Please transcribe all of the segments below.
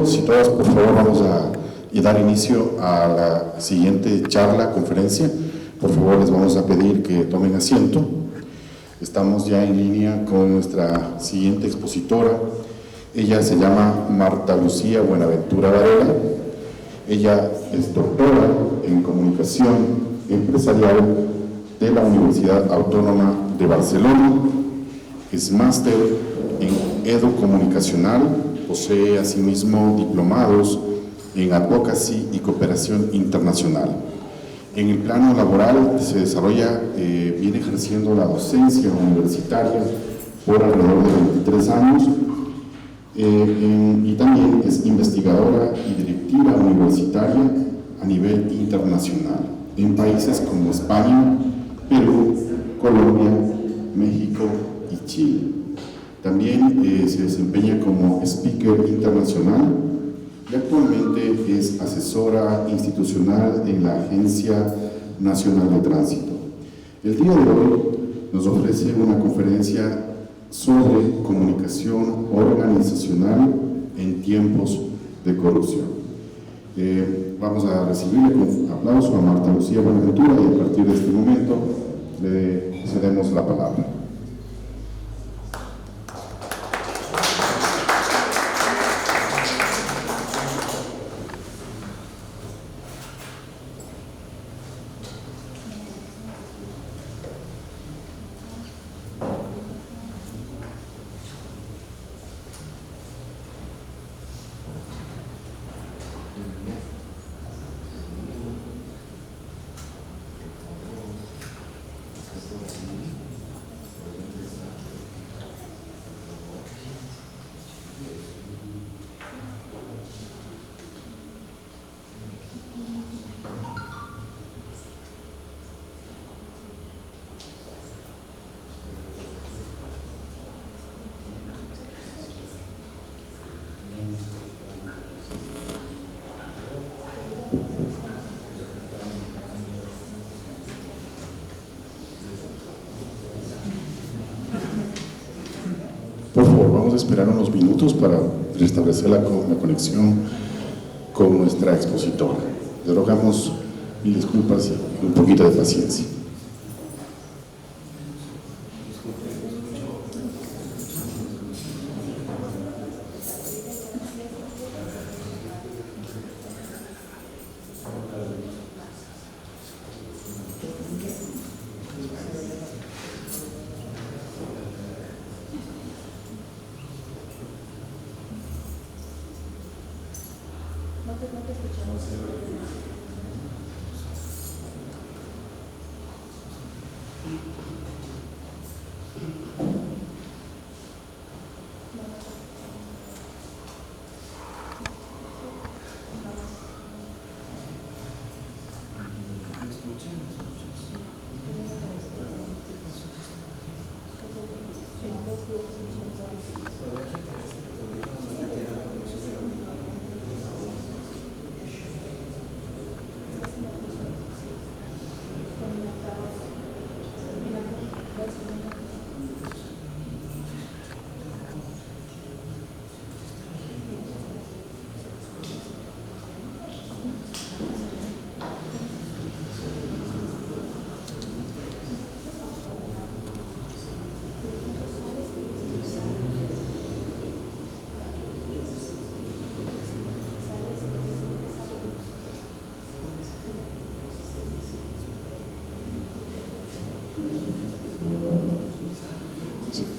Si todas, por favor, vamos a dar inicio a la siguiente charla, conferencia. Por favor, les vamos a pedir que tomen asiento. Estamos ya en línea con nuestra siguiente expositora. Ella se llama Marta Lucía Buenaventura Varela. Ella es doctora en Comunicación Empresarial de la Universidad Autónoma de Barcelona. Es máster en Educomunicacional. Posee asimismo diplomados en Advocacy y Cooperación Internacional. En el plano laboral se desarrolla, viene ejerciendo la docencia universitaria por alrededor de 23 años y también es investigadora y directiva universitaria a nivel internacional en países como España, Perú, Colombia, México y Chile. También se desempeña como speaker internacional y actualmente es asesora institucional en la Agencia Nacional de Tránsito. El día de hoy nos ofrece una conferencia sobre comunicación organizacional en tiempos de corrupción. Vamos a recibirle con aplauso a Marta Lucía Buenaventura y a partir de este momento le cedemos la palabra. Por favor, vamos a esperar unos minutos para restablecer la conexión con nuestra expositora. Le rogamos mil disculpas y un poquito de paciencia.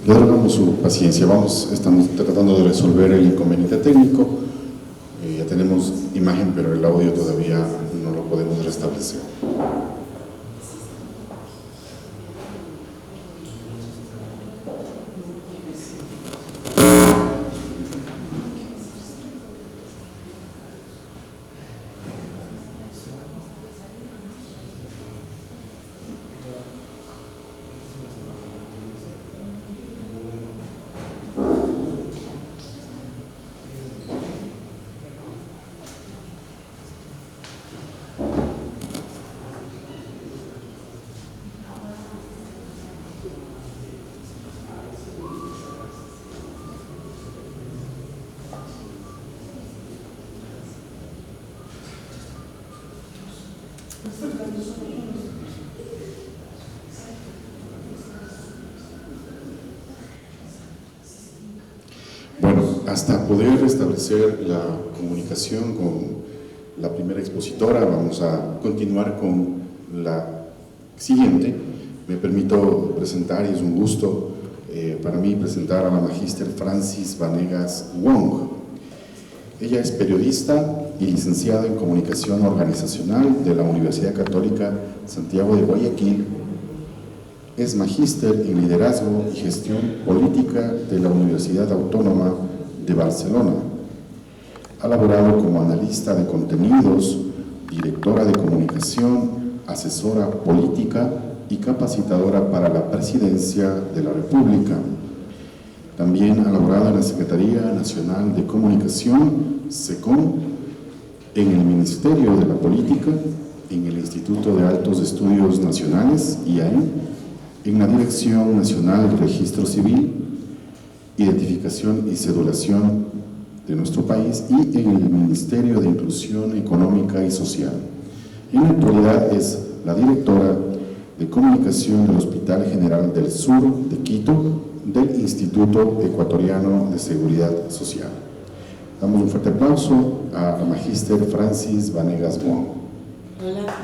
Le rogamos su paciencia. Estamos tratando de resolver el inconveniente técnico. Ya tenemos imagen, pero el audio todavía no lo podemos restablecer. Bueno, hasta poder establecer la comunicación con la primera expositora, vamos a continuar con la siguiente. Me permito presentar, y es un gusto para mí presentar a la magíster Francis Vanegas Wong. Ella es periodista y licenciada en Comunicación Organizacional de la Universidad Católica Santiago de Guayaquil. Es magíster en Liderazgo y Gestión Política de la Universidad Autónoma de Barcelona. Ha laborado como analista de contenidos, directora de comunicación, asesora política y capacitadora para la Presidencia de la República. También ha laborado en la Secretaría Nacional de Comunicación, SECOM, en el Ministerio de la Política, en el Instituto de Altos Estudios Nacionales, IAE, en la Dirección Nacional del Registro Civil, Identificación y Cedulación de nuestro país y en el Ministerio de Inclusión Económica y Social. En la actualidad es la directora de Comunicación del Hospital General del Sur de Quito, del Instituto Ecuatoriano de Seguridad Social. Damos un fuerte aplauso a la magíster Francis Vanegas Wong. Hola.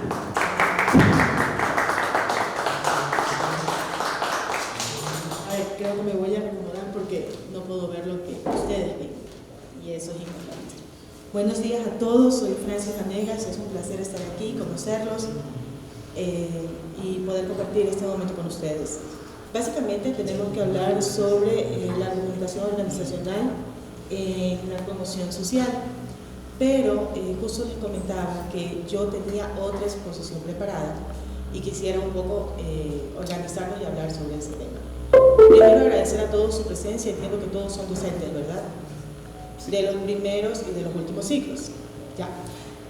Creo que me voy a acomodar porque no puedo ver lo que ustedes ven, y eso es importante. Buenos días a todos, soy Francis Vanegas, es un placer estar aquí, conocerlos y poder compartir este momento con ustedes. Básicamente tenemos que hablar sobre la comunicación organizacional en la promoción social, pero justo les comentaba que yo tenía otra exposición preparada y quisiera un poco organizarnos y hablar sobre ese tema. Primero agradecer a todos su presencia, entiendo que todos son docentes, ¿verdad? De los primeros y de los últimos ciclos. Ya.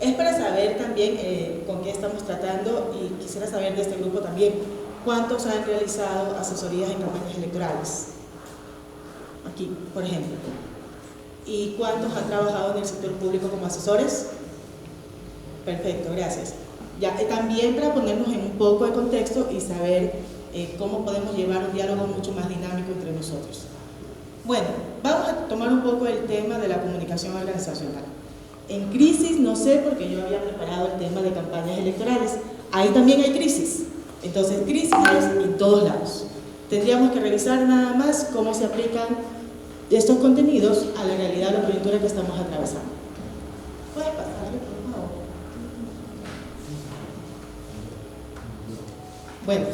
Es para saber también con qué estamos tratando, y quisiera saber de este grupo también, ¿cuántos han realizado asesorías en campañas electorales? Aquí, por ejemplo. ¿Y cuántos han trabajado en el sector público como asesores? Perfecto, gracias. Ya, también para ponernos en un poco de contexto y saber cómo podemos llevar un diálogo mucho más dinámico entre nosotros. Bueno, vamos a tomar un poco el tema de la comunicación organizacional. En crisis, no sé, porque yo había preparado el tema de campañas electorales. Ahí también hay crisis. Entonces, crisis es en todos lados. Tendríamos que revisar nada más cómo se aplican estos contenidos a la realidad de la coyuntura que estamos atravesando. ¿Puede pasar, por favor? Bueno.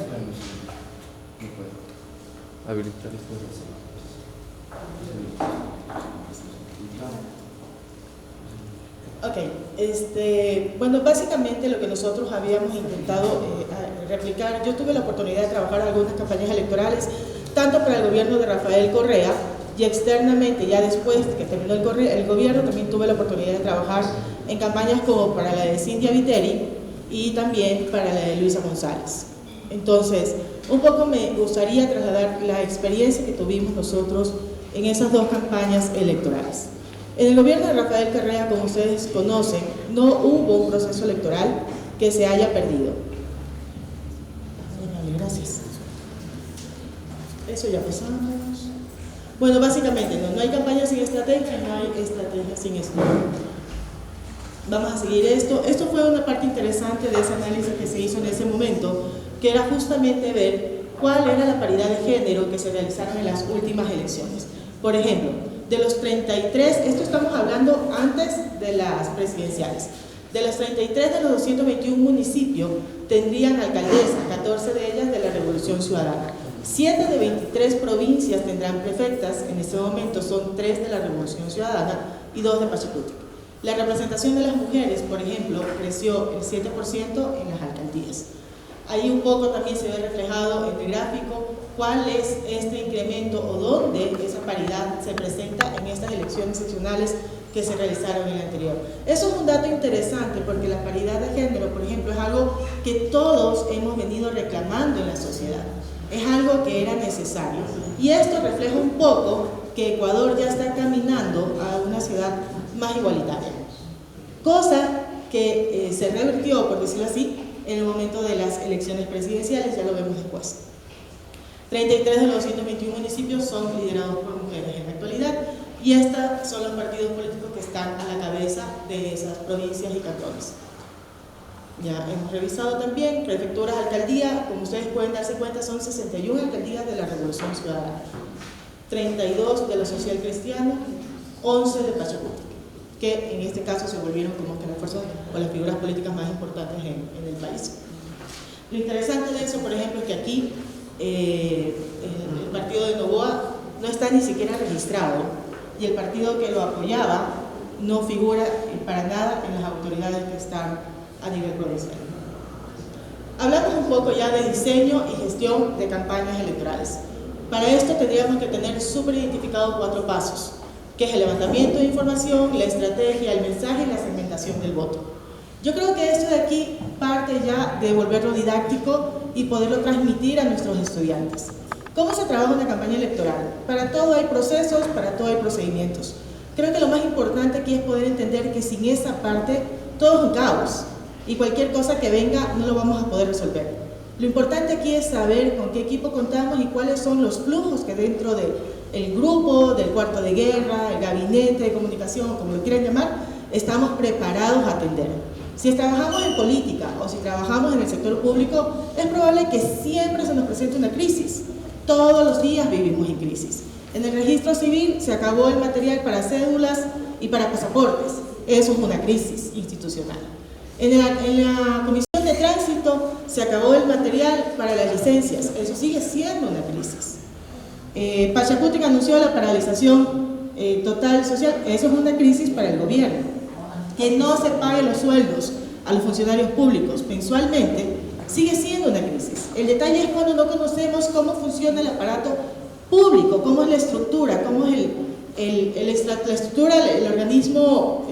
Habilitar bueno, básicamente lo que nosotros habíamos intentado replicar, yo tuve la oportunidad de trabajar en algunas campañas electorales, tanto para el gobierno de Rafael Correa, y externamente, ya después que terminó el gobierno, también tuve la oportunidad de trabajar en campañas como para la de Cintia Viteri y también para la de Luisa González. Entonces, un poco me gustaría trasladar la experiencia que tuvimos nosotros en esas dos campañas electorales. En el gobierno de Rafael Correa, como ustedes conocen, no hubo un proceso electoral que se haya perdido. Gracias. Eso ya pasamos. Bueno, básicamente, no hay campaña sin estrategia, no hay estrategia sin eslogan. Vamos a seguir esto. Esto fue una parte interesante de ese análisis que se hizo en ese momento, que era justamente ver cuál era la paridad de género que se realizaron en las últimas elecciones. Por ejemplo, de los 33, esto estamos hablando antes de las presidenciales, de los 33 de los 221 municipios tendrían alcaldesa, 14 de ellas de la Revolución Ciudadana. 7 de 23 provincias tendrán prefectas, en este momento son 3 de la Revolución Ciudadana y 2 de Pachacuti. La representación de las mujeres, por ejemplo, creció el 7% en las alcaldías. Ahí un poco también se ve reflejado en el gráfico cuál es este incremento o dónde esa paridad se presenta en estas elecciones seccionales que se realizaron en el anterior. Eso es un dato interesante porque la paridad de género, por ejemplo, es algo que todos hemos venido reclamando en la sociedad. Es algo que era necesario. Y esto refleja un poco que Ecuador ya está caminando a una ciudad más igualitaria. Cosa que se revirtió, por decirlo así, en el momento de las elecciones presidenciales, ya lo vemos después. 33 de los 221 municipios son liderados por mujeres en la actualidad, y estos son los partidos políticos que están a la cabeza de esas provincias y cantones. Ya hemos revisado también prefecturas, alcaldías, como ustedes pueden darse cuenta, son 61 alcaldías de la Revolución Ciudadana, 32 de la Social Cristiana, 11 de Pachacuti, que en este caso se volvieron como que las fuerzas o las figuras políticas más importantes en el país. Lo interesante de eso, por ejemplo, es que aquí el partido de Noboa no está ni siquiera registrado, y el partido que lo apoyaba no figura para nada en las autoridades que están a nivel provincial. Hablamos un poco ya de diseño y gestión de campañas electorales. Para esto tendríamos que tener súper identificados 4 pasos, que es el levantamiento de información, la estrategia, el mensaje y la segmentación del voto. Yo creo que esto de aquí parte ya de volverlo didáctico y poderlo transmitir a nuestros estudiantes. ¿Cómo se trabaja una campaña electoral? Para todo hay procesos, para todo hay procedimientos. Creo que lo más importante aquí es poder entender que sin esa parte todo es un caos, y cualquier cosa que venga no lo vamos a poder resolver. Lo importante aquí es saber con qué equipo contamos y cuáles son los flujos que dentro del grupo, del cuarto de guerra, el gabinete de comunicación, como lo quieran llamar, estamos preparados a atender. Si trabajamos en política o si trabajamos en el sector público, es probable que siempre se nos presente una crisis. Todos los días vivimos en crisis. En el registro civil se acabó el material para cédulas y para pasaportes. Eso es una crisis institucional. En la Comisión de Tránsito se acabó el material para las licencias. Eso sigue siendo una crisis. Pachacuti anunció la paralización total social. Eso es una crisis para el gobierno. Que no se paguen los sueldos a los funcionarios públicos mensualmente sigue siendo una crisis. El detalle es cuando no conocemos cómo funciona el aparato público, cómo es la estructura, cómo es la estructura, el organismo,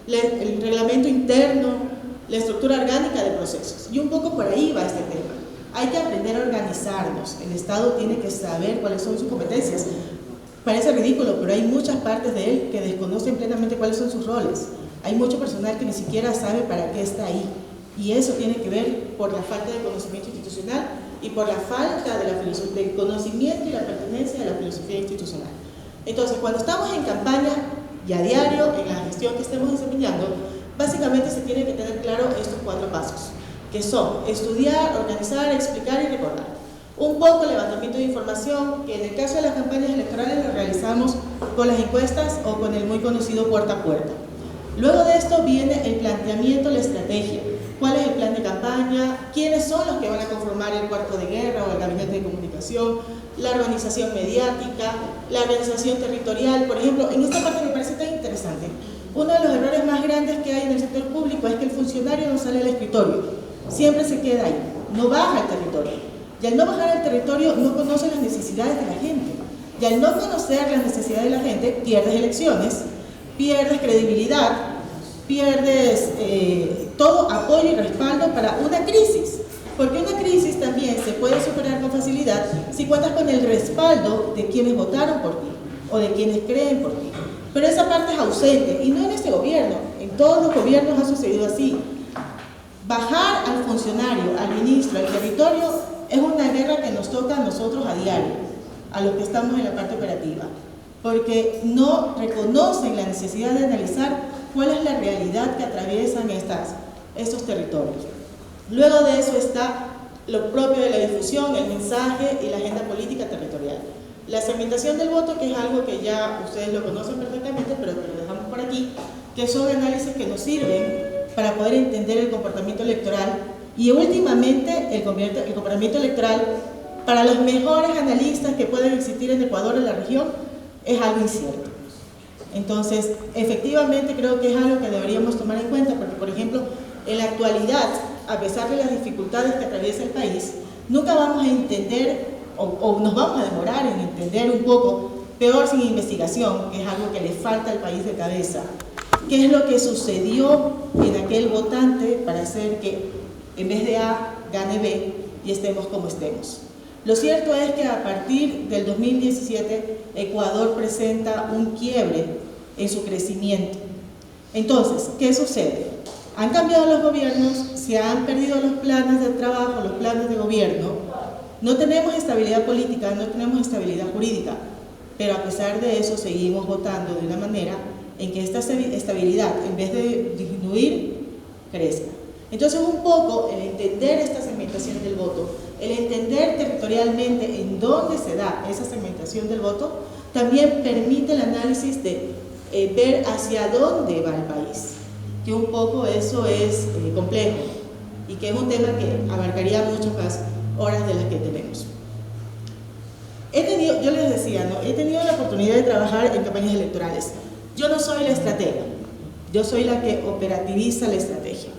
el reglamento interno, la estructura orgánica de procesos. Y un poco por ahí va este tema. Hay que aprender a organizarnos. El Estado tiene que saber cuáles son sus competencias. Parece ridículo, pero hay muchas partes de él que desconocen plenamente cuáles son sus roles. Hay mucho personal que ni siquiera sabe para qué está ahí. Y eso tiene que ver por la falta de conocimiento institucional y por la falta del conocimiento y la pertenencia de la filosofía institucional. Entonces, cuando estamos en campaña y a diario, en la gestión que estemos desempeñando, básicamente se tiene que tener claro estos 4 pasos, que son estudiar, organizar, explicar y recordar. Un poco el levantamiento de información, que en el caso de las campañas electorales lo realizamos con las encuestas o con el muy conocido puerta a puerta. Luego de esto viene el planteamiento, la estrategia. ¿Cuál es el plan de campaña? ¿Quiénes son los que van a conformar el cuarto de guerra o el gabinete de comunicación? La organización mediática, la organización territorial. Por ejemplo, en esta parte me parece tan interesante. Uno de los errores más grandes que hay en el sector público es que el funcionario no sale al escritorio. Siempre se queda ahí, no baja al territorio. Y al no bajar al territorio no conoce las necesidades de la gente. Y al no conocer las necesidades de la gente, pierdes elecciones, pierdes credibilidad, pierdes todo apoyo y respaldo para una crisis. Porque una crisis también se puede superar con facilidad si cuentas con el respaldo de quienes votaron por ti o de quienes creen por ti. Pero esa parte es ausente, y no en este gobierno, en todos los gobiernos ha sucedido así. Bajar al funcionario, al ministro, al territorio, es una guerra que nos toca a nosotros a diario, a los que estamos en la parte operativa, porque no reconocen la necesidad de analizar cuál es la realidad que atraviesan estos territorios. Luego de eso está lo propio de la difusión, el mensaje y la agenda política territorial. La segmentación del voto, que es algo que ya ustedes lo conocen perfectamente, pero lo dejamos por aquí, que son análisis que nos sirven para poder entender el comportamiento electoral y últimamente el comportamiento electoral para los mejores analistas que pueden existir en Ecuador, en la región, es algo incierto. Entonces, efectivamente creo que es algo que deberíamos tomar en cuenta, porque por ejemplo, en la actualidad, a pesar de las dificultades que atraviesa el país, nunca vamos a entender o nos vamos a demorar en entender un poco, peor sin investigación, que es algo que le falta al país de cabeza, qué es lo que sucedió en aquel votante para hacer que en vez de A gane B y estemos como estemos. Lo cierto es que a partir del 2017 Ecuador presenta un quiebre en su crecimiento. Entonces, ¿qué sucede? Han cambiado los gobiernos, se han perdido los planes de trabajo, los planes de gobierno, no tenemos estabilidad política, no tenemos estabilidad jurídica, pero a pesar de eso seguimos votando de una manera en que esta estabilidad, en vez de disminuir, crezca. Entonces, un poco el entender esta segmentación del voto, el entender territorialmente en dónde se da esa segmentación del voto, también permite el análisis de ver hacia dónde va el país, que un poco eso es complejo y que es un tema que abarcaría muchas más horas de las que tenemos. Yo les decía, ¿no? He tenido la oportunidad de trabajar en campañas electorales. Yo no soy la estratega, yo soy la que operativiza la estrategia.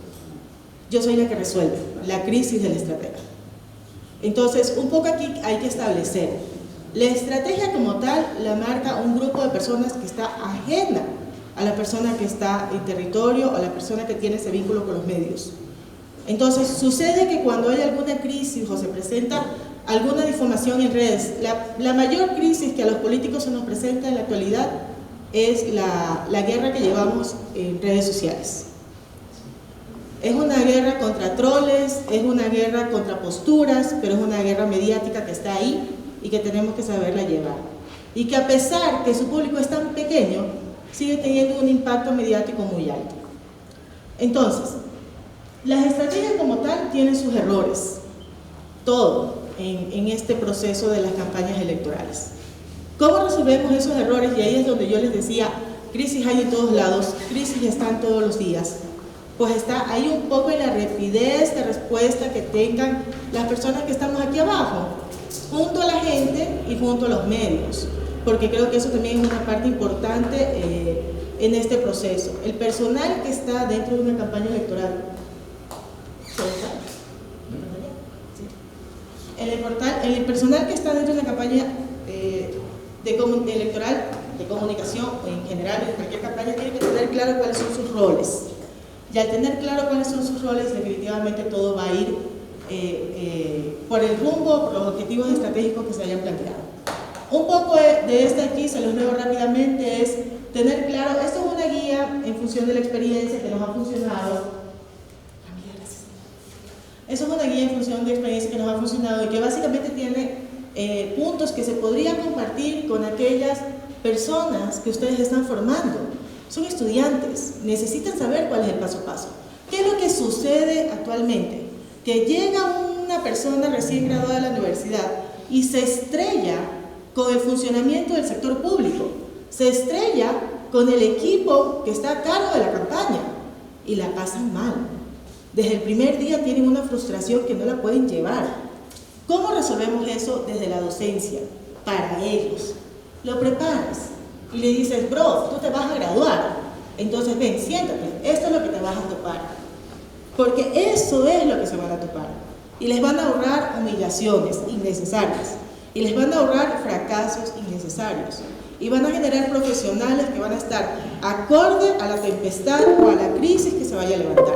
Yo soy la que resuelve la crisis del estratega. Entonces, un poco aquí hay que establecer, la estrategia como tal la marca un grupo de personas que está ajena a la persona que está en territorio o a la persona que tiene ese vínculo con los medios. Entonces, sucede que cuando hay alguna crisis o se presenta alguna difamación en redes, la mayor crisis que a los políticos se nos presenta en la actualidad es la guerra que llevamos en redes sociales. Es una guerra contra troles, es una guerra contra posturas, pero es una guerra mediática que está ahí y que tenemos que saberla llevar. Y que a pesar que su público es tan pequeño, sigue teniendo un impacto mediático muy alto. Entonces, las estrategias como tal tienen sus errores, todo en este proceso de las campañas electorales. ¿Cómo resolvemos esos errores? Y ahí es donde yo les decía, crisis hay en todos lados, crisis están todos los días. Pues está ahí un poco en la rapidez de respuesta que tengan las personas que estamos aquí abajo, junto a la gente y junto a los medios, porque creo que eso también es una parte importante en este proceso. El personal que está dentro de una campaña electoral, el personal que está dentro de una campaña electoral, de comunicación en general, en cualquier campaña, tiene que tener claro cuáles son sus roles. Y al tener claro cuáles son sus roles, definitivamente todo va a ir por el rumbo, por los objetivos estratégicos que se hayan planteado. Un poco de este aquí, se los leo rápidamente, es tener claro, esto es una guía en función de la experiencia que nos ha funcionado. Eso es una guía en función de experiencia que nos ha funcionado y que básicamente tiene puntos que se podrían compartir con aquellas personas que ustedes están formando. Son estudiantes, necesitan saber cuál es el paso a paso. ¿Qué es lo que sucede actualmente? Que llega una persona recién graduada de la universidad y se estrella con el funcionamiento del sector público, se estrella con el equipo que está a cargo de la campaña y la pasan mal. Desde el primer día tienen una frustración que no la pueden llevar. ¿Cómo resolvemos eso desde la docencia? Para ellos. Lo preparas y le dices, bro, tú te vas a graduar. Entonces ven, siéntate, esto es lo que te vas a topar. Porque eso es lo que se van a topar. Y les van a ahorrar humillaciones innecesarias. Y les van a ahorrar fracasos innecesarios. Y van a generar profesionales que van a estar acorde a la tempestad o a la crisis que se vaya a levantar.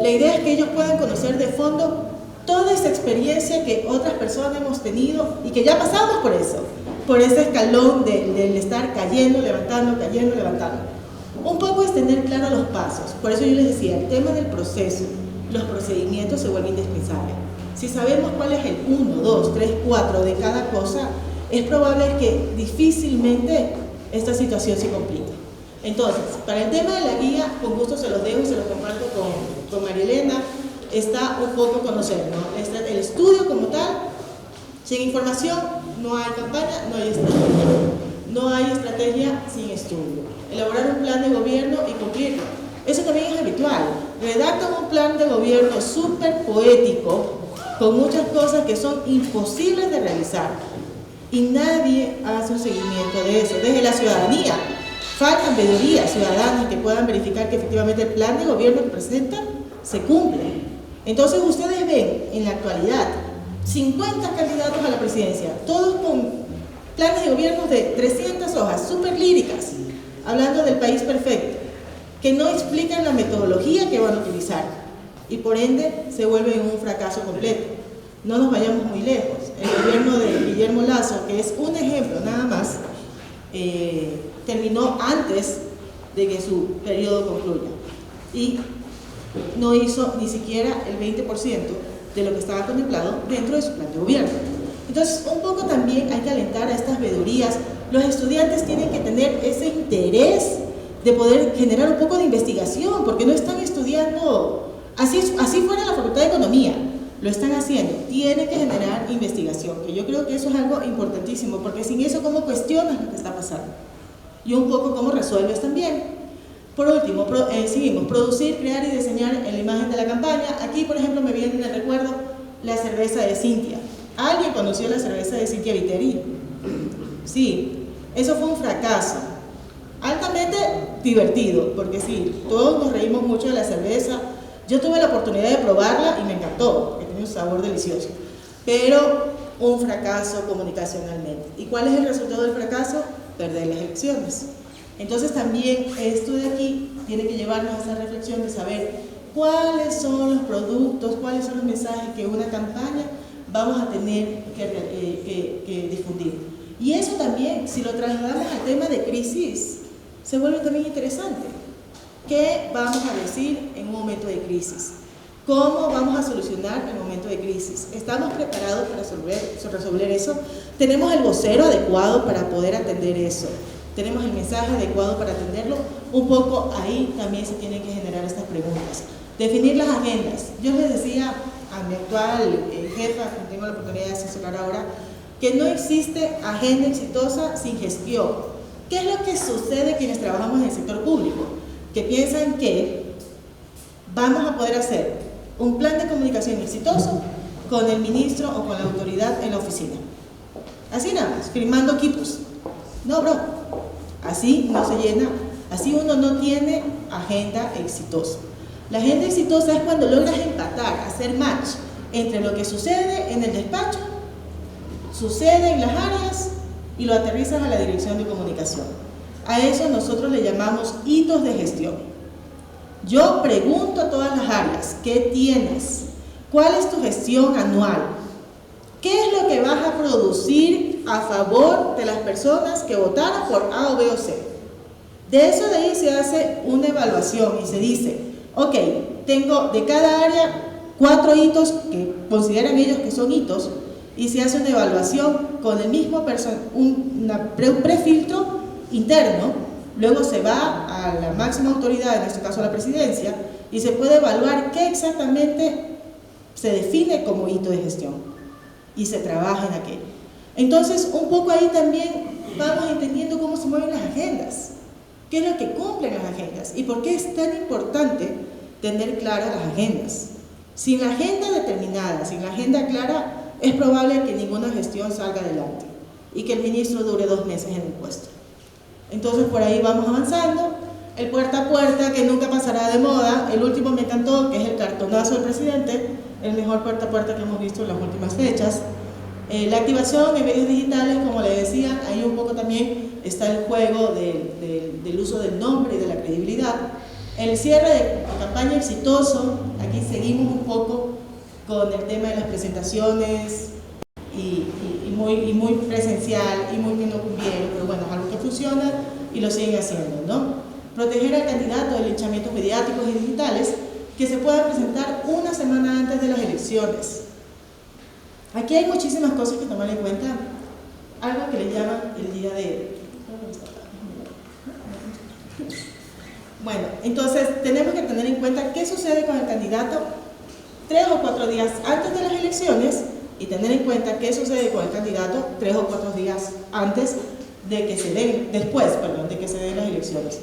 La idea es que ellos puedan conocer de fondo toda esa experiencia que otras personas hemos tenido y que ya pasamos por eso, por ese escalón del estar cayendo, levantando, cayendo, levantando. Un poco es tener claro los pasos. Por eso yo les decía, el tema del proceso, los procedimientos se vuelven indispensables. Si sabemos cuál es el 1, 2, 3, 4 de cada cosa, es probable que difícilmente esta situación se complique. Entonces, para el tema de la guía, con gusto se los dejo y se los comparto con María Elena. Está un poco conocer, ¿no? Está el estudio como tal. Sin información no hay campaña, no hay estrategia. No hay estrategia sin estudio. Elaborar un plan de gobierno y cumplirlo. Eso también es habitual. Redactan un plan de gobierno súper poético, con muchas cosas que son imposibles de realizar. Y nadie hace un seguimiento de eso, desde la ciudadanía. Faltan veedurías ciudadanas que puedan verificar que efectivamente el plan de gobierno que presentan se cumple. Entonces ustedes ven en la actualidad 50 candidatos a la presidencia, todos con planes de gobierno de 300 hojas, súper líricas, hablando del país perfecto, que no explican la metodología que van a utilizar y por ende se vuelven un fracaso completo. No nos vayamos muy lejos. El gobierno de Guillermo Lasso, que es un ejemplo nada más, terminó antes de que su periodo concluya. Y no hizo ni siquiera el 20% de lo que estaba contemplado dentro de su plan de gobierno. Entonces, un poco también hay que alentar a estas veedurías. Los estudiantes tienen que tener ese interés de poder generar un poco de investigación, porque no están estudiando, así fuera la Facultad de Economía, lo están haciendo, tienen que generar investigación, que yo creo que eso es algo importantísimo, porque sin eso, ¿cómo cuestionas lo que está pasando? Y un poco cómo resuelves también. Por último, seguimos, producir, crear y diseñar la imagen de la campaña. Aquí, por ejemplo, me viene en el recuerdo la cerveza de Cintia. ¿Alguien conoció la cerveza de Cintia Viteri? Sí, eso fue un fracaso. Altamente divertido, porque sí, todos nos reímos mucho de la cerveza. Yo tuve la oportunidad de probarla y me encantó, porque tiene un sabor delicioso. Pero un fracaso comunicacionalmente. ¿Y cuál es el resultado del fracaso? Perder las elecciones. Entonces también esto de aquí tiene que llevarnos a esa reflexión de saber cuáles son los productos, cuáles son los mensajes que una campaña vamos a tener que difundir. Y eso también, si lo trasladamos al tema de crisis, se vuelve también interesante. ¿Qué vamos a decir en un momento de crisis? ¿Cómo vamos a solucionar el momento de crisis? ¿Estamos preparados para resolver eso? ¿Tenemos el vocero adecuado para poder atender eso? ¿Tenemos el mensaje adecuado para atenderlo? Un poco ahí también se tienen que generar estas preguntas. Definir las agendas. Yo les decía a mi actual jefa, que tengo la oportunidad de asesorar ahora, que no existe agenda exitosa sin gestión. ¿Qué es lo que sucede quienes trabajamos en el sector público? Que piensan que vamos a poder hacer un plan de comunicación exitoso con el ministro o con la autoridad en la oficina. Así nada más, firmando equipos. No, bro, así no se llena, así uno no tiene agenda exitosa. La agenda exitosa es cuando logras empatar, hacer match entre lo que sucede en el despacho, sucede en las áreas y lo aterrizas a la dirección de comunicación. A eso nosotros le llamamos hitos de gestión. Yo pregunto a todas las áreas, ¿qué tienes? ¿Cuál es tu gestión anual? ¿Qué es lo que vas a producir a favor de las personas que votaron por A o B o C? De eso de ahí se hace una evaluación y se dice, ok, tengo de cada área 4 hitos que consideran ellos que son hitos, y se hace una evaluación con el mismo un prefiltro interno. Luego se va a la máxima autoridad, en este caso a la presidencia, y se puede evaluar qué exactamente se define como hito de gestión y se trabaja en aquello. Entonces, un poco ahí también vamos entendiendo cómo se mueven las agendas, qué es lo que cumplen las agendas y por qué es tan importante tener claras las agendas. Sin la agenda determinada, sin la agenda clara, es probable que ninguna gestión salga adelante y que el ministro dure 2 meses en el puesto. Entonces por ahí vamos avanzando. El puerta a puerta, que nunca pasará de moda. El último me encantó, que es el cartonazo del presidente, el mejor puerta a puerta que hemos visto en las últimas fechas. La activación en medios digitales, como le decía, ahí un poco también está el juego del uso del nombre y de la credibilidad. El cierre de campaña exitoso, aquí seguimos un poco con el tema de las presentaciones y muy presencial y muy pinocumbiero, pero bueno, es algo que funciona y lo siguen haciendo, ¿no? Proteger al candidato de linchamientos mediáticos y digitales que se puedan presentar una semana antes de las elecciones. Aquí hay muchísimas cosas que tomar en cuenta, algo que le llaman el día de... Bueno, entonces tenemos que tener en cuenta qué sucede con el candidato 3 o 4 días antes de las elecciones y tener en cuenta qué sucede con el candidato 3 o 4 días antes de que se den, de que se den las elecciones.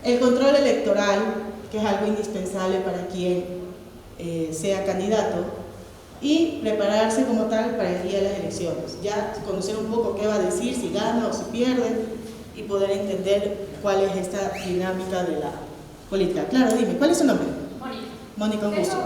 El control electoral, que es algo indispensable para quien sea candidato, y prepararse como tal para el día de las elecciones. Ya conocer un poco qué va a decir, si gana o si pierde, y poder entender cuál es esta dinámica de la política. Claro, dime, ¿cuál es su nombre? Mónica. Mónica, un gusto.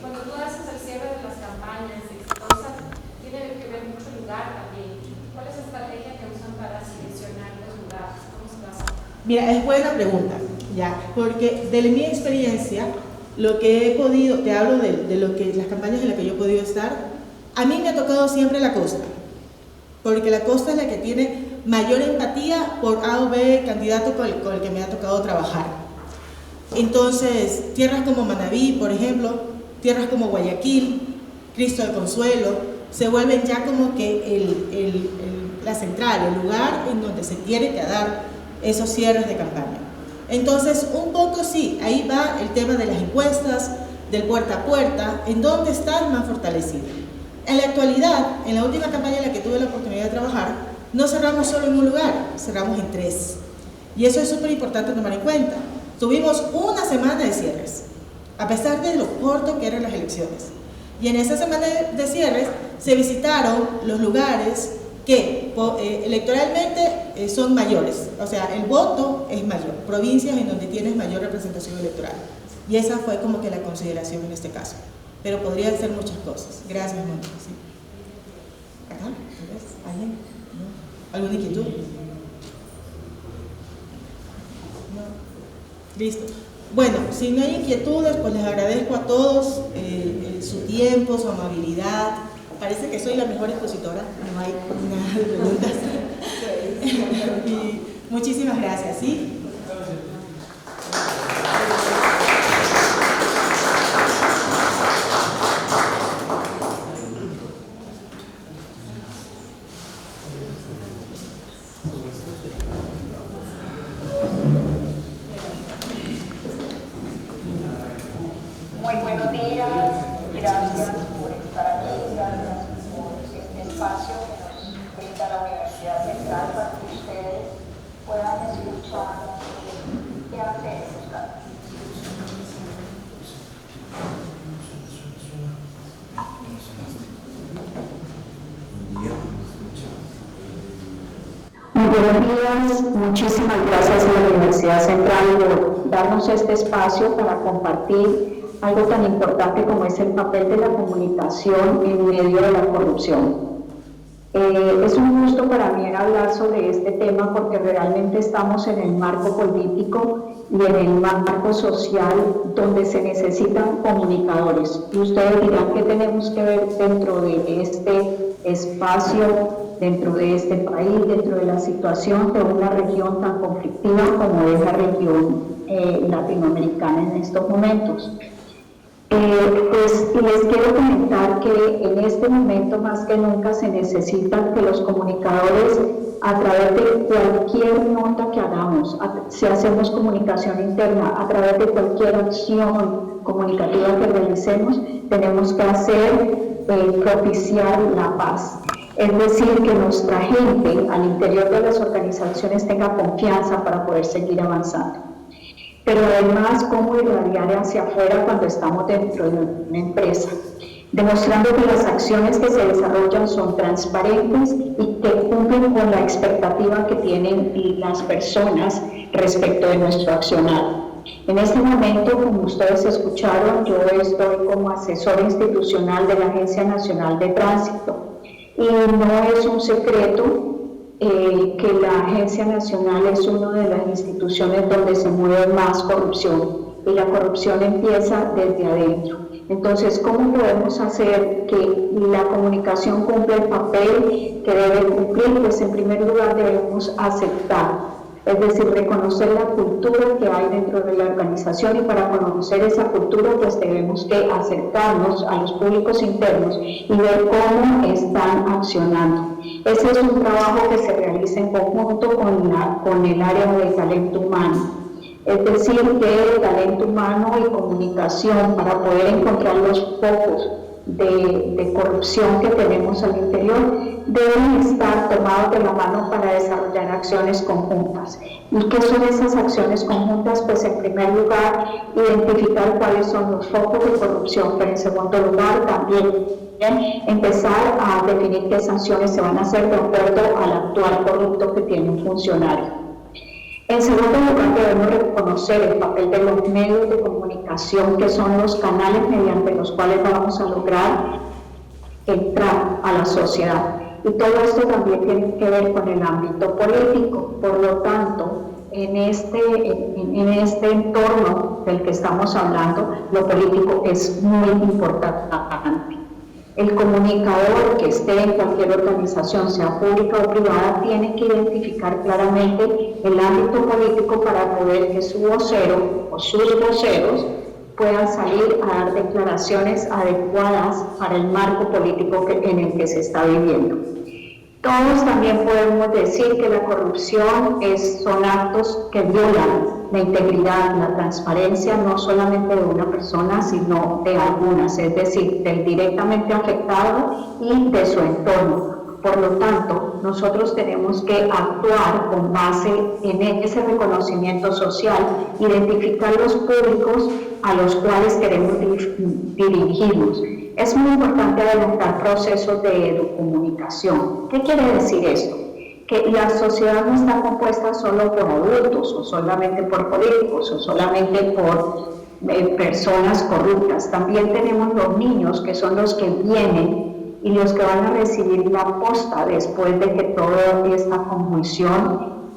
Cuando tú haces el cierre de las campañas exitosas, tiene que ver mucho el lugar también. ¿Cuál es la estrategia que usan para seleccionar los lugares? ¿Cómo se pasa? Mira, es buena pregunta, ya, porque de mi experiencia, lo que he podido, te hablo de lo que las campañas en las que yo he podido estar, a mí me ha tocado siempre la costa, porque la costa es la que tiene mayor empatía por A o B candidato con el que me ha tocado trabajar. Entonces, tierras como Manabí, por ejemplo, tierras como Guayaquil, Cristo del Consuelo, se vuelven ya como que la central, el lugar en donde se tiene que dar esos cierres de campaña. Entonces, un poco sí, ahí va el tema de las encuestas, del puerta a puerta, en dónde está más fortalecido. En la actualidad, en la última campaña en la que tuve la oportunidad de trabajar, no cerramos solo en un lugar, cerramos en 3. Y eso es súper importante tomar en cuenta. Tuvimos una semana de cierres, a pesar de lo corto que eran las elecciones. Y en esa semana de cierres se visitaron los lugares que electoralmente son mayores, o sea, el voto es mayor, provincias en donde tienes mayor representación electoral. Y esa fue como que la consideración en este caso. Pero podría ser muchas cosas. Gracias, Mónica. ¿Sí? ¿Acá? ¿Alguien? ¿No? ¿Alguna inquietud? No. Listo. Bueno, si no hay inquietudes, pues les agradezco a todos su tiempo, su amabilidad. Parece que soy la mejor expositora, no hay nada de preguntas. Y muchísimas gracias, ¿sí? Muy buenos días, gracias por estar aquí, gracias por este espacio que nos brinda la Universidad Central para que ustedes puedan escuchar qué hace buscar. Muy buenos días, muchísimas gracias a la Universidad Central por darnos este espacio para compartir algo tan importante como es el papel de la comunicación en medio de la corrupción. Es un gusto para mí hablar sobre este tema porque realmente estamos en el marco político y en el marco social donde se necesitan comunicadores. Y ustedes dirán qué tenemos que ver dentro de este espacio, dentro de este país, dentro de la situación de una región tan conflictiva como es la región latinoamericana en estos momentos. Y les quiero comentar que en este momento más que nunca se necesita que los comunicadores, a través de cualquier nota que hagamos, si hacemos comunicación interna, a través de cualquier acción comunicativa que realicemos, tenemos que hacer propiciar la paz. Es decir, que nuestra gente al interior de las organizaciones tenga confianza para poder seguir avanzando. Pero además, cómo irradiar hacia afuera cuando estamos dentro de una empresa, demostrando que las acciones que se desarrollan son transparentes y que cumplen con la expectativa que tienen las personas respecto de nuestro accionar. En este momento, como ustedes escucharon, yo estoy como asesor institucional de la Agencia Nacional de Tránsito y no es un secreto que la Agencia Nacional es una de las instituciones donde se mueve más corrupción y la corrupción empieza desde adentro. Entonces, ¿cómo podemos hacer que la comunicación cumpla el papel que debe cumplir? Pues en primer lugar debemos aceptar, es decir, reconocer la cultura que hay dentro de la organización y para conocer esa cultura pues debemos que acercarnos a los públicos internos y ver cómo están accionando. Ese es un trabajo que se realiza en conjunto con el área de talento humano. Es decir, que talento humano y comunicación para poder encontrar los focos de corrupción que tenemos al interior deben estar tomados de la mano para desarrollar acciones conjuntas. ¿Y qué son esas acciones conjuntas? Pues en primer lugar, identificar cuáles son los focos de corrupción, pero en segundo lugar también empezar a definir qué sanciones se van a hacer de acuerdo al actual corrupto que tiene un funcionario. En segundo lugar, debemos reconocer el papel de los medios de comunicación, que son los canales mediante los cuales vamos a lograr entrar a la sociedad. Y todo esto también tiene que ver con el ámbito político. Por lo tanto, en este entorno del que estamos hablando, lo político es muy importante. El comunicador que esté en cualquier organización, sea pública o privada, tiene que identificar claramente el ámbito político para poder que su vocero o sus voceros puedan salir a dar declaraciones adecuadas para el marco político en el que se está viviendo. Todos también podemos decir que la corrupción son actos que violan la integridad, la transparencia, no solamente de una persona, sino de algunas, es decir, del directamente afectado y de su entorno. Por lo tanto, nosotros tenemos que actuar con base en ese reconocimiento social, identificar los públicos a los cuales queremos dirigirnos. Es muy importante adelantar procesos de educomunicación. ¿Qué quiere decir esto? Que la sociedad no está compuesta solo por adultos, o solamente por políticos, o solamente por personas corruptas. También tenemos los niños, que son los que vienen y los que van a recibir la posta después de que toda esta convulsión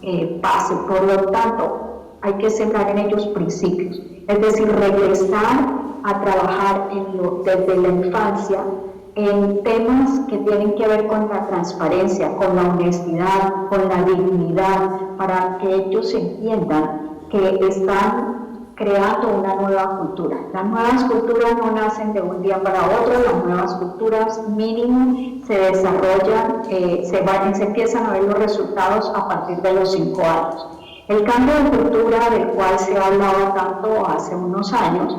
pase. Por lo tanto, hay que sembrar en ellos principios, es decir, regresar a trabajar desde la infancia en temas que tienen que ver con la transparencia, con la honestidad, con la dignidad, para que ellos entiendan que están creando una nueva cultura. Las nuevas culturas no nacen de un día para otro, las nuevas culturas mínimo se desarrollan, se empiezan a ver los resultados a partir de los 5 años. El cambio de cultura del cual se hablaba tanto hace unos años,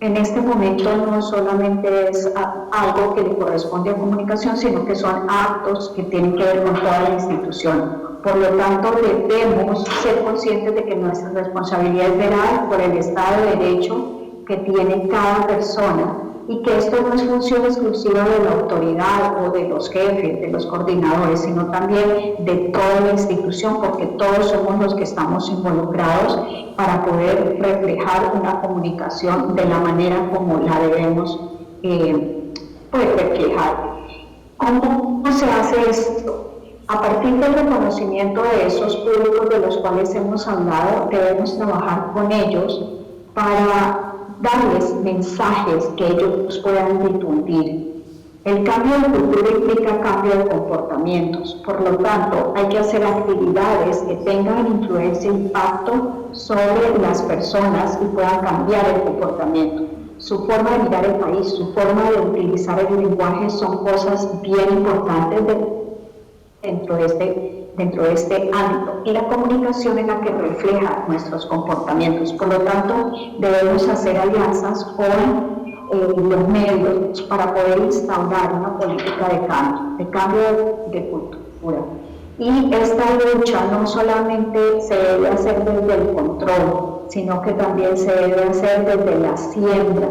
en este momento no solamente es algo que le corresponde a comunicación, sino que son actos que tienen que ver con toda la institución. Por lo tanto, debemos ser conscientes de que nuestra responsabilidad es velar por el Estado de Derecho que tiene cada persona y que esto no es función exclusiva de la autoridad o de los jefes, de los coordinadores, sino también de toda la institución, porque todos somos los que estamos involucrados para poder reflejar una comunicación de la manera como la debemos reflejar. ¿Cómo se hace esto? A partir del reconocimiento de esos públicos de los cuales hemos hablado, debemos trabajar con ellos para darles mensajes que ellos puedan difundir. El cambio de cultura implica cambio de comportamientos, por lo tanto, hay que hacer actividades que tengan influencia e impacto sobre las personas y puedan cambiar el comportamiento. Su forma de mirar el país, su forma de utilizar el lenguaje son cosas bien importantes dentro de este ámbito, y la comunicación es la que refleja nuestros comportamientos. Por lo tanto, debemos hacer alianzas con los medios para poder instaurar una política de cambio de cultura. Y esta lucha no solamente se debe hacer desde el control, sino que también se debe hacer desde la siembra,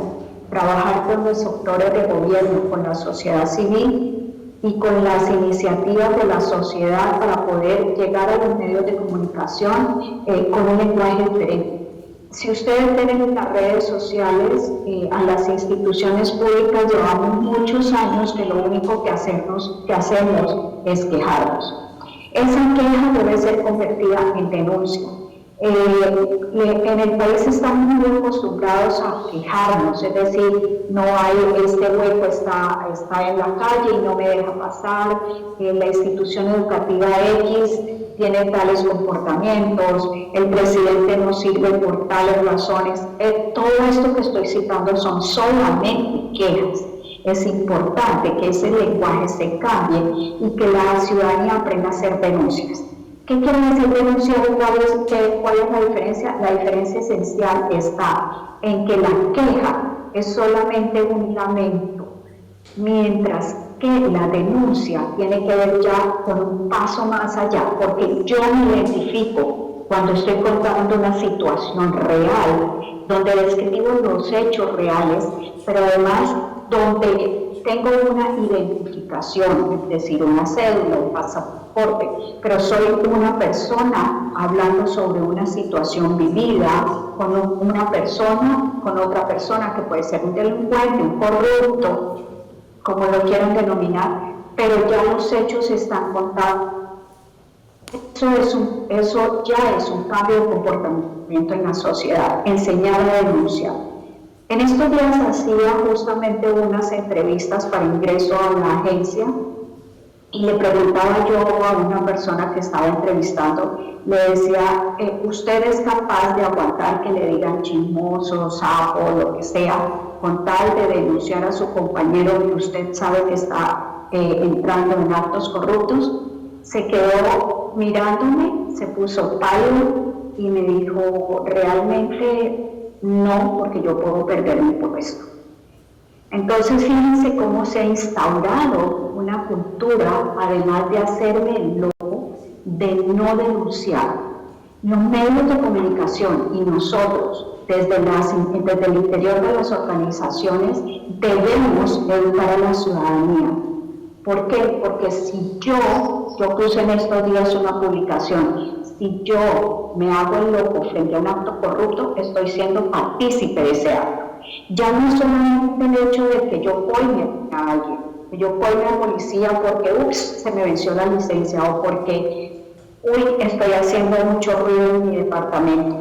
trabajar con los sectores de gobierno, con la sociedad civil y con las iniciativas de la sociedad para poder llegar a los medios de comunicación con un lenguaje diferente. Si ustedes ven en las redes sociales, a las instituciones públicas llevamos muchos años que lo único que hacemos es quejarnos. Esa queja debe ser convertida en denuncia. En el país estamos muy acostumbrados a quejarnos, es decir, no hay, este hueco está en la calle y no me deja pasar, la institución educativa X tiene tales comportamientos, el presidente no sirve por tales razones. Todo esto que estoy citando son solamente quejas. Es importante que ese lenguaje se cambie y que la ciudadanía aprenda a hacer denuncias. ¿Qué quiere decir denunciar? ¿Cuál es la diferencia? La diferencia esencial está en que la queja es solamente un lamento, mientras que la denuncia tiene que ver ya con un paso más allá, porque yo me identifico cuando estoy contando una situación real, donde describo los hechos reales, pero además donde tengo una identificación, es decir, una cédula, un pasaporte, pero soy una persona hablando sobre una situación vivida con una persona, con otra persona que puede ser un delincuente, un corrupto, como lo quieran denominar, pero ya los hechos están contados. Eso ya es un cambio de comportamiento en la sociedad, enseñar a denunciar. En estos días hacía justamente unas entrevistas para ingreso a la agencia y le preguntaba yo a una persona que estaba entrevistando, le decía, ¿usted es capaz de aguantar que le digan chismoso, sapo, lo que sea, con tal de denunciar a su compañero que usted sabe que está entrando en actos corruptos? Se quedó mirándome, se puso pálido y me dijo, realmente no, porque yo puedo perder mi puesto. Entonces, fíjense cómo se ha instaurado una cultura, además de hacerme el loco, de no denunciar. Los medios de comunicación y nosotros, desde el interior de las organizaciones, debemos educar a la ciudadanía. ¿Por qué? Porque si yo puse en estos días una publicación, si yo me hago el loco frente a un acto corrupto, estoy siendo partícipe de ese acto. Ya no es solamente el hecho de que yo coime a alguien, que yo coime a la policía porque se me venció la licencia o porque estoy haciendo mucho ruido en mi departamento.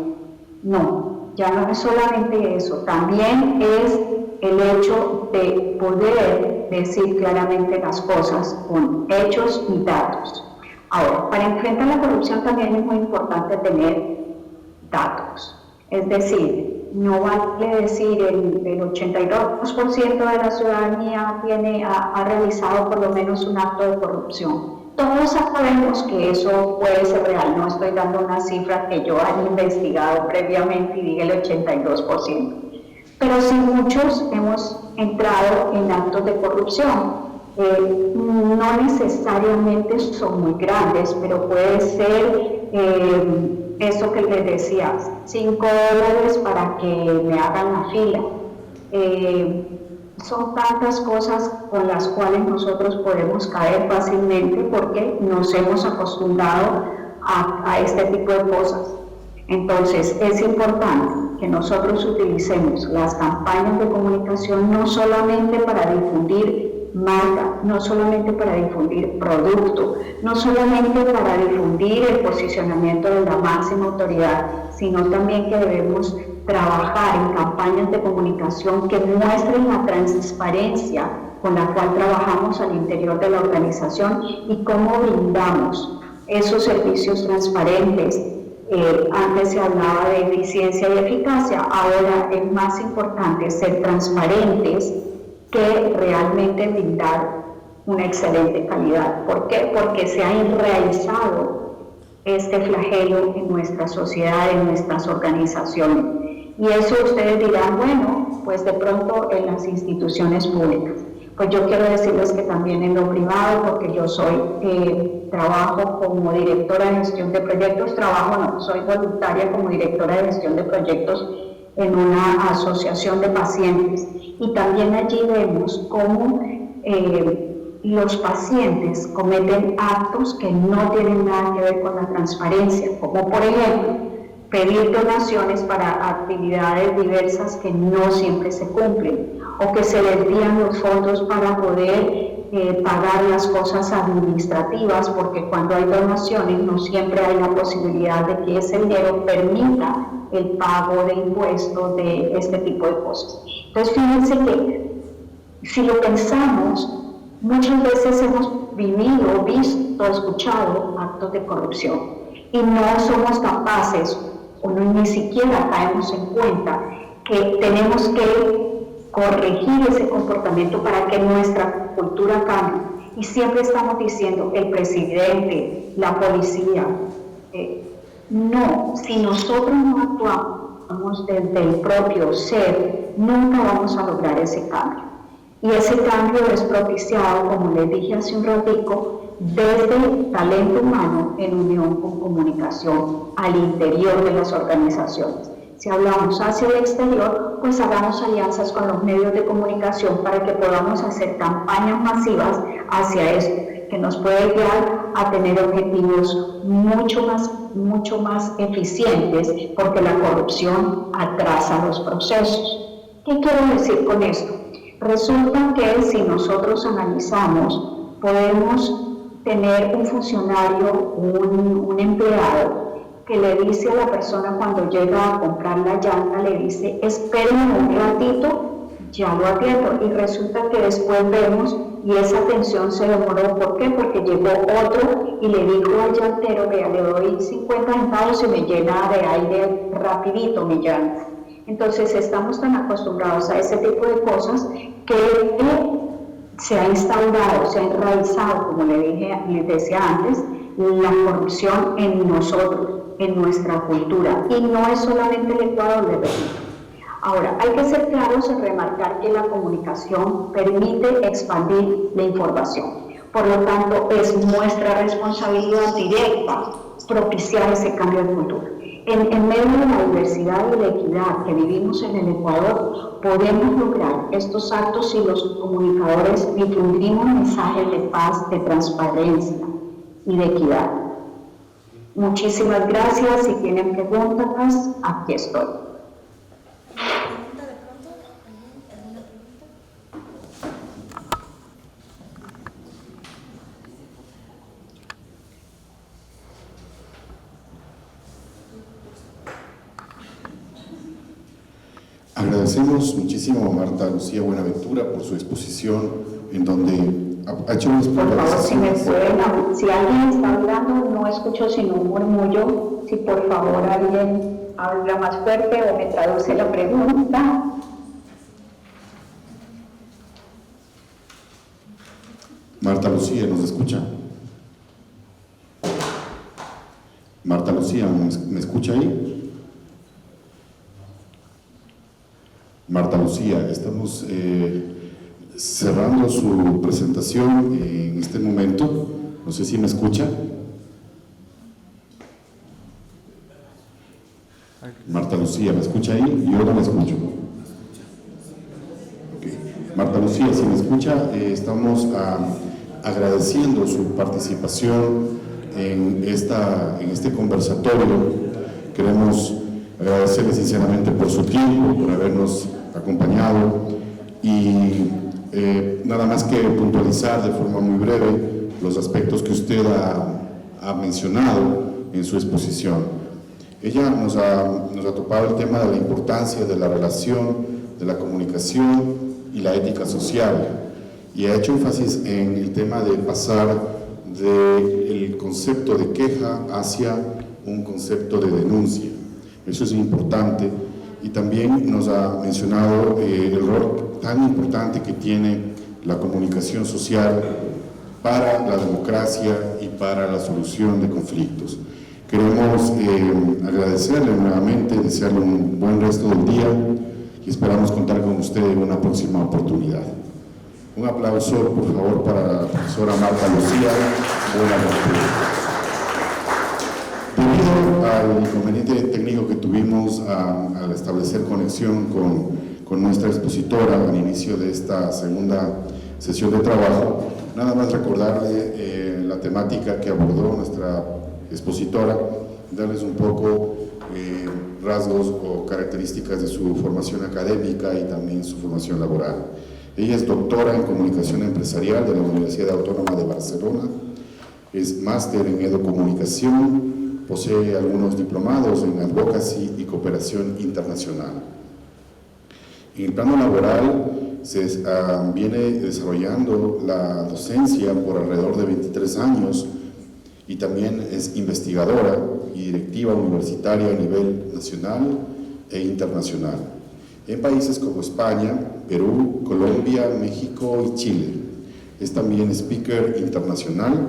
No, ya no es solamente eso, también es el hecho de poder decir claramente las cosas con hechos y datos. Ahora, para enfrentar la corrupción también es muy importante tener datos, es decir, no vale decir el 82% de la ciudadanía ha realizado por lo menos un acto de corrupción. Todos sabemos que eso puede ser real, no estoy dando una cifra que yo haya investigado previamente y diga el 82%. Pero sí muchos hemos entrado en actos de corrupción. No necesariamente son muy grandes, pero puede ser eso que les decía, $5 para que me hagan la fila. Son tantas cosas con las cuales nosotros podemos caer fácilmente porque nos hemos acostumbrado a este tipo de cosas. Entonces, es importante que nosotros utilicemos las campañas de comunicación no solamente para difundir marca, no solamente para difundir producto, no solamente para difundir el posicionamiento de la máxima autoridad, sino también que debemos trabajar en campañas de comunicación que muestren la transparencia con la cual trabajamos al interior de la organización y cómo brindamos esos servicios transparentes. Antes se hablaba de eficiencia y eficacia, ahora es más importante ser transparentes que realmente brindar una excelente calidad. ¿Por qué? Porque se ha enraizado este flagelo en nuestra sociedad, en nuestras organizaciones. Y eso ustedes dirán, bueno, pues de pronto en las instituciones públicas. Pues yo quiero decirles que también en lo privado, porque yo trabajo como directora de gestión de proyectos, soy voluntaria como directora de gestión de proyectos en una asociación de pacientes y también allí vemos cómo los pacientes cometen actos que no tienen nada que ver con la transparencia, como por ejemplo pedir donaciones para actividades diversas que no siempre se cumplen o que se desvían los fondos para poder pagar las cosas administrativas, porque cuando hay donaciones no siempre hay la posibilidad de que ese dinero permita el pago de impuestos, de este tipo de cosas. Entonces, fíjense que si lo pensamos, muchas veces hemos vivido, visto, escuchado actos de corrupción y no somos capaces o ni siquiera caemos en cuenta que tenemos que corregir ese comportamiento para que nuestra cultura cambie. Y siempre estamos diciendo, el presidente, la policía, no, si nosotros no actuamos desde el propio ser, nunca vamos a lograr ese cambio. Y ese cambio es propiciado, como les dije hace un ratico, desde el talento humano en unión con comunicación al interior de las organizaciones. Si hablamos hacia el exterior, pues hagamos alianzas con los medios de comunicación para que podamos hacer campañas masivas hacia esto, que nos puede guiar a tener objetivos mucho más eficientes, porque la corrupción atrasa los procesos. ¿Qué quiero decir con esto? Resulta que si nosotros analizamos, podemos tener un funcionario, un empleado, que le dice a la persona cuando llega a comprar la llanta, le dice, espérenme un ratito, ya lo atiendo. Y resulta que después vemos, y esa atención se demoró, ¿por qué? Porque llegó otro y le dijo al llantero, vea, le doy 50 centavos y me llena de aire rapidito mi llanta. Entonces estamos tan acostumbrados a ese tipo de cosas que se ha instaurado, se ha enraizado, como les decía antes, la corrupción en nosotros, en nuestra cultura, y no es solamente el Ecuador, les repito. Ahora, hay que ser claros en remarcar que la comunicación permite expandir la información. Por lo tanto, es nuestra responsabilidad directa propiciar ese cambio de cultura. En medio de la diversidad y la equidad que vivimos en el Ecuador, podemos lograr estos actos si los comunicadores difundimos mensajes de paz, de transparencia y de equidad. Muchísimas gracias. Si tienen preguntas, aquí estoy. Agradecemos muchísimo a Marta Lucía Buenaventura por su exposición, en donde ha hecho una Por favor, si me pueden, si alguien está hablando, no escucho sino un murmullo. Si por favor alguien habla más fuerte o me traduce la pregunta. Marta Lucía, ¿nos escucha? Marta Lucía, ¿me escucha ahí? Marta Lucía, estamos cerrando su presentación en este momento. No sé si me escucha. Marta Lucía, ¿me escucha ahí? Yo no me escucho. Okay. Marta Lucía, si me escucha, estamos agradeciendo su participación en este conversatorio. Queremos agradecerle sinceramente por su tiempo, por habernos acompañado y nada más que puntualizar de forma muy breve los aspectos que usted ha mencionado en su exposición. Ella nos ha topado el tema de la importancia de la relación, de la comunicación y la ética social, y ha hecho énfasis en el tema de pasar del concepto de queja hacia un concepto de denuncia. Eso es importante, y también nos ha mencionado el rol tan importante que tiene la comunicación social para la democracia y para la solución de conflictos. Queremos agradecerle nuevamente, desearle un buen resto del día y esperamos contar con usted en una próxima oportunidad. Un aplauso, por favor, para la profesora Marta Lucía Buenaventura. Debido al inconveniente técnico que tuvimos al establecer conexión con nuestra expositora al inicio de esta segunda sesión de trabajo, nada más recordarle la temática que abordó nuestra expositora, darles un poco rasgos o características de su formación académica y también su formación laboral. Ella es doctora en Comunicación Empresarial de la Universidad Autónoma de Barcelona, es máster en Educomunicación, posee algunos diplomados en Advocacy y Cooperación Internacional. En el plano laboral se viene desarrollando la docencia por alrededor de 23 años y también es investigadora y directiva universitaria a nivel nacional e internacional en países como España, Perú, Colombia, México y Chile. Es también speaker internacional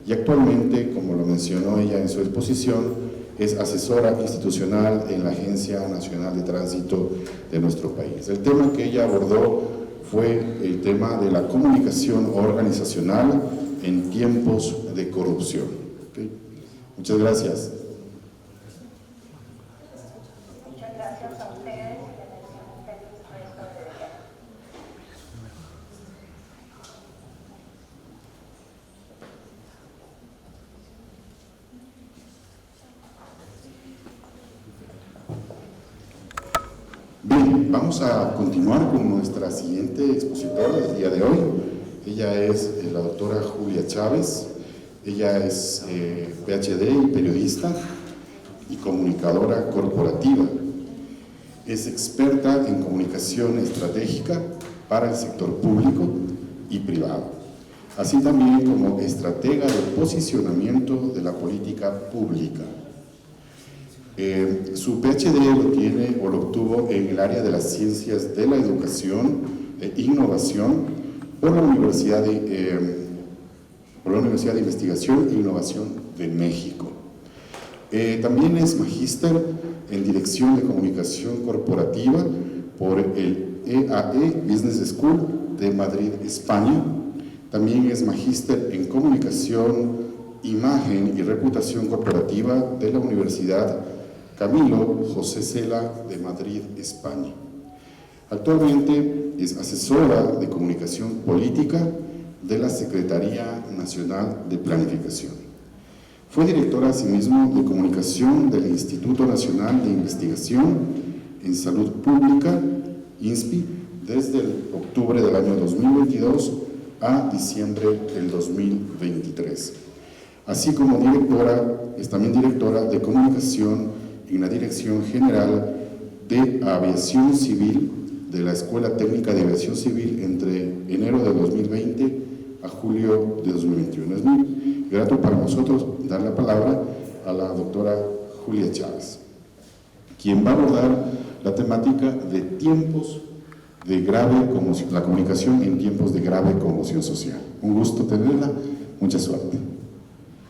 y actualmente, como lo mencionó ella en su exposición, es asesora institucional en la Agencia Nacional de Tránsito de nuestro país. El tema que ella abordó fue el tema de la comunicación organizacional en tiempos de corrupción. ¿Okay? Muchas gracias. Muchas gracias a ustedes. Bien, vamos a continuar con nuestra siguiente expositora del día de hoy. Ella es la doctora Julia Chávez. Ella es PhD y periodista. y comunicadora corporativa. Es experta en comunicación estratégica para el sector público y privado, así también como estratega de posicionamiento de la política pública. Su PhD lo obtuvo en el área de las ciencias de la educación e innovación por la Universidad de Investigación e Innovación de México. También es magíster en Dirección de Comunicación Corporativa por el EAE Business School de Madrid, España. También es magíster en Comunicación, Imagen y Reputación Corporativa de la Universidad Camilo José Cela de Madrid, España. Actualmente es asesora de comunicación política de la Secretaría Nacional de Planificación. Fue directora asimismo de comunicación del Instituto Nacional de Investigación en Salud Pública, INSPI, desde el octubre del año 2022 a diciembre del 2023. Así como es también directora de comunicación en la Dirección General de Aviación Civil de la Escuela Técnica de Aviación Civil entre enero de 2020 a julio de 2021. Es muy grato para nosotros dar la palabra a la doctora Julia Chávez, quien va a abordar la temática de tiempos de grave conmoción, la comunicación en tiempos de grave conmoción social. Un gusto tenerla, mucha suerte.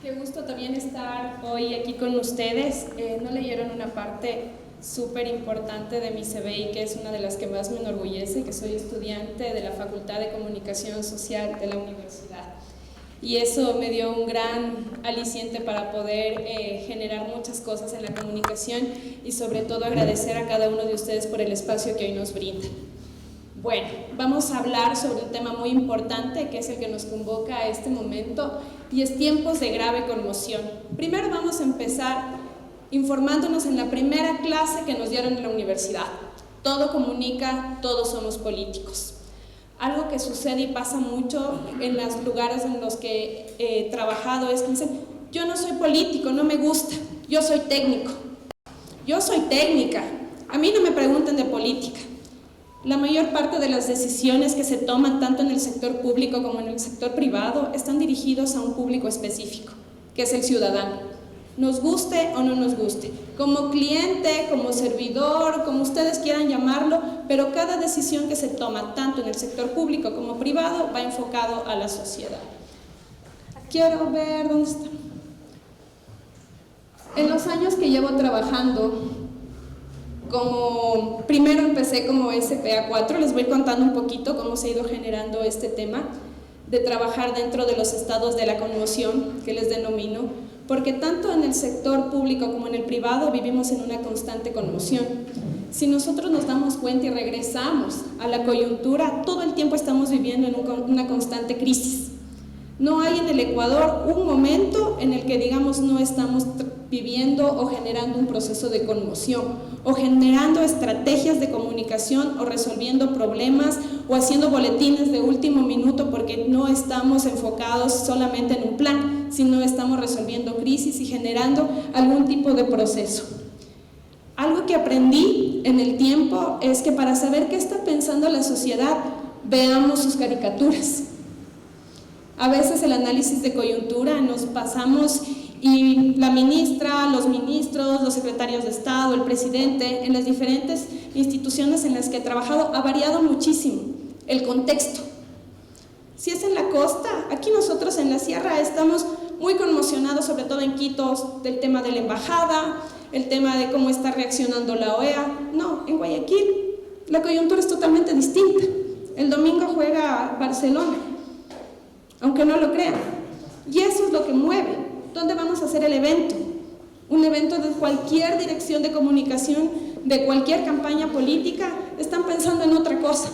Qué gusto también estar hoy aquí con ustedes. No leyeron una parte súper importante de mi CV y que es una de las que más me enorgullece, que soy estudiante de la Facultad de Comunicación Social de la universidad. Y eso me dio un gran aliciente para poder generar muchas cosas en la comunicación y sobre todo agradecer a cada uno de ustedes por el espacio que hoy nos brindan. Bueno, vamos a hablar sobre un tema muy importante que es el que nos convoca a este momento y es tiempos de grave conmoción. Primero vamos a empezar informándonos en la primera clase que nos dieron en la universidad. Todo comunica, todos somos políticos. Algo que sucede y pasa mucho en los lugares en los que he trabajado es que dicen, yo no soy político, no me gusta, yo soy técnico, yo soy técnica, a mí no me pregunten de política. La mayor parte de las decisiones que se toman tanto en el sector público como en el sector privado están dirigidos a un público específico, que es el ciudadano. Nos guste o no nos guste, como cliente, como servidor, como ustedes quieran llamarlo, pero cada decisión que se toma, tanto en el sector público como privado, va enfocado a la sociedad. Quiero ver dónde está. En los años que llevo trabajando, primero empecé como SPA4, les voy contando un poquito cómo se ha ido generando este tema de trabajar dentro de los estados de la conmoción, que les denomino, porque tanto en el sector público como en el privado vivimos en una constante conmoción. Si nosotros nos damos cuenta y regresamos a la coyuntura, todo el tiempo estamos viviendo en una constante crisis. No hay en el Ecuador un momento en el que digamos no estamos viviendo o generando un proceso de conmoción, o generando estrategias de comunicación, o resolviendo problemas, o haciendo boletines de último minuto porque no estamos enfocados solamente en un plan, sino estamos resolviendo crisis y generando algún tipo de proceso. Algo que aprendí en el tiempo es que para saber qué está pensando la sociedad, veamos sus caricaturas. A veces el análisis de coyuntura nos pasamos y la ministra, los ministros, los secretarios de Estado, el presidente, en las diferentes instituciones en las que he trabajado ha variado muchísimo el contexto. Si es en la costa, aquí nosotros en la sierra estamos muy conmocionados, sobre todo en Quito, del tema de la embajada, el tema de cómo está reaccionando la OEA. No, en Guayaquil la coyuntura es totalmente distinta. El domingo juega Barcelona, aunque no lo crean, y eso es lo que mueve. ¿Dónde vamos a hacer el evento? Un evento de cualquier dirección de comunicación, de cualquier campaña política, están pensando en otra cosa.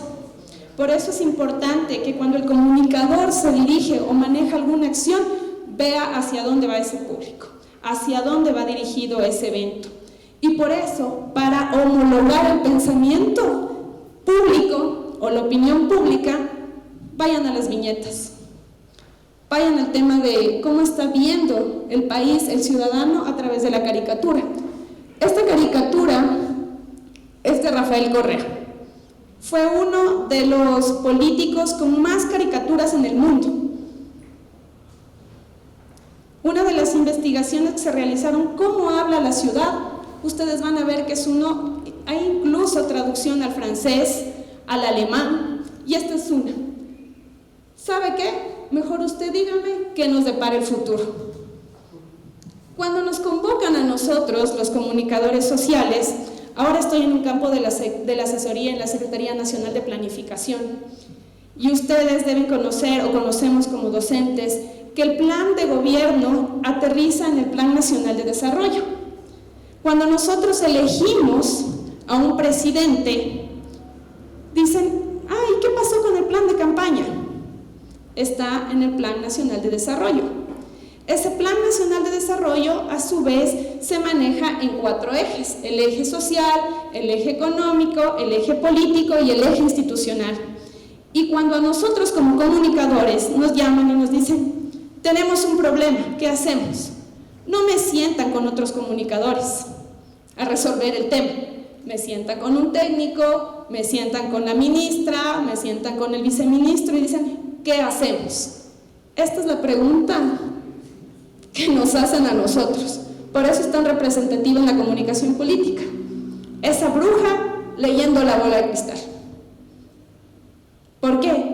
Por eso es importante que cuando el comunicador se dirige o maneja alguna acción, vea hacia dónde va ese público, hacia dónde va dirigido ese evento. Y por eso, para homologar el pensamiento público o la opinión pública, vayan a las viñetas. Vayan al tema de cómo está viendo el país, el ciudadano, a través de la caricatura. Rafael Correa. Fue uno de los políticos con más caricaturas en el mundo. Una de las investigaciones que se realizaron, ¿cómo habla la ciudad? Ustedes van a ver que es uno, hay incluso traducción al francés, al alemán, y esta es una. ¿Sabe qué? Mejor usted dígame qué nos depara el futuro. Cuando nos convocan a nosotros, los comunicadores sociales, ahora estoy en un campo de la asesoría en la Secretaría Nacional de Planificación, y ustedes deben conocer, o conocemos como docentes, que el plan de gobierno aterriza en el Plan Nacional de Desarrollo. Cuando nosotros elegimos a un presidente, dicen, ay, ¿qué pasó con el plan de campaña? Está en el Plan Nacional de Desarrollo. Ese Plan Nacional de Desarrollo, a su vez, se maneja en 4 ejes: el eje social, el eje económico, el eje político y el eje institucional. Y cuando a nosotros como comunicadores nos llaman y nos dicen, tenemos un problema, ¿qué hacemos? No me sientan con otros comunicadores a resolver el tema. Me sientan con un técnico, me sientan con la ministra, me sientan con el viceministro y dicen, ¿qué hacemos? Esta es la pregunta que nos hacen a nosotros. Por eso es tan representativa en la comunicación política. Esa bruja leyendo la bola de cristal. ¿Por qué?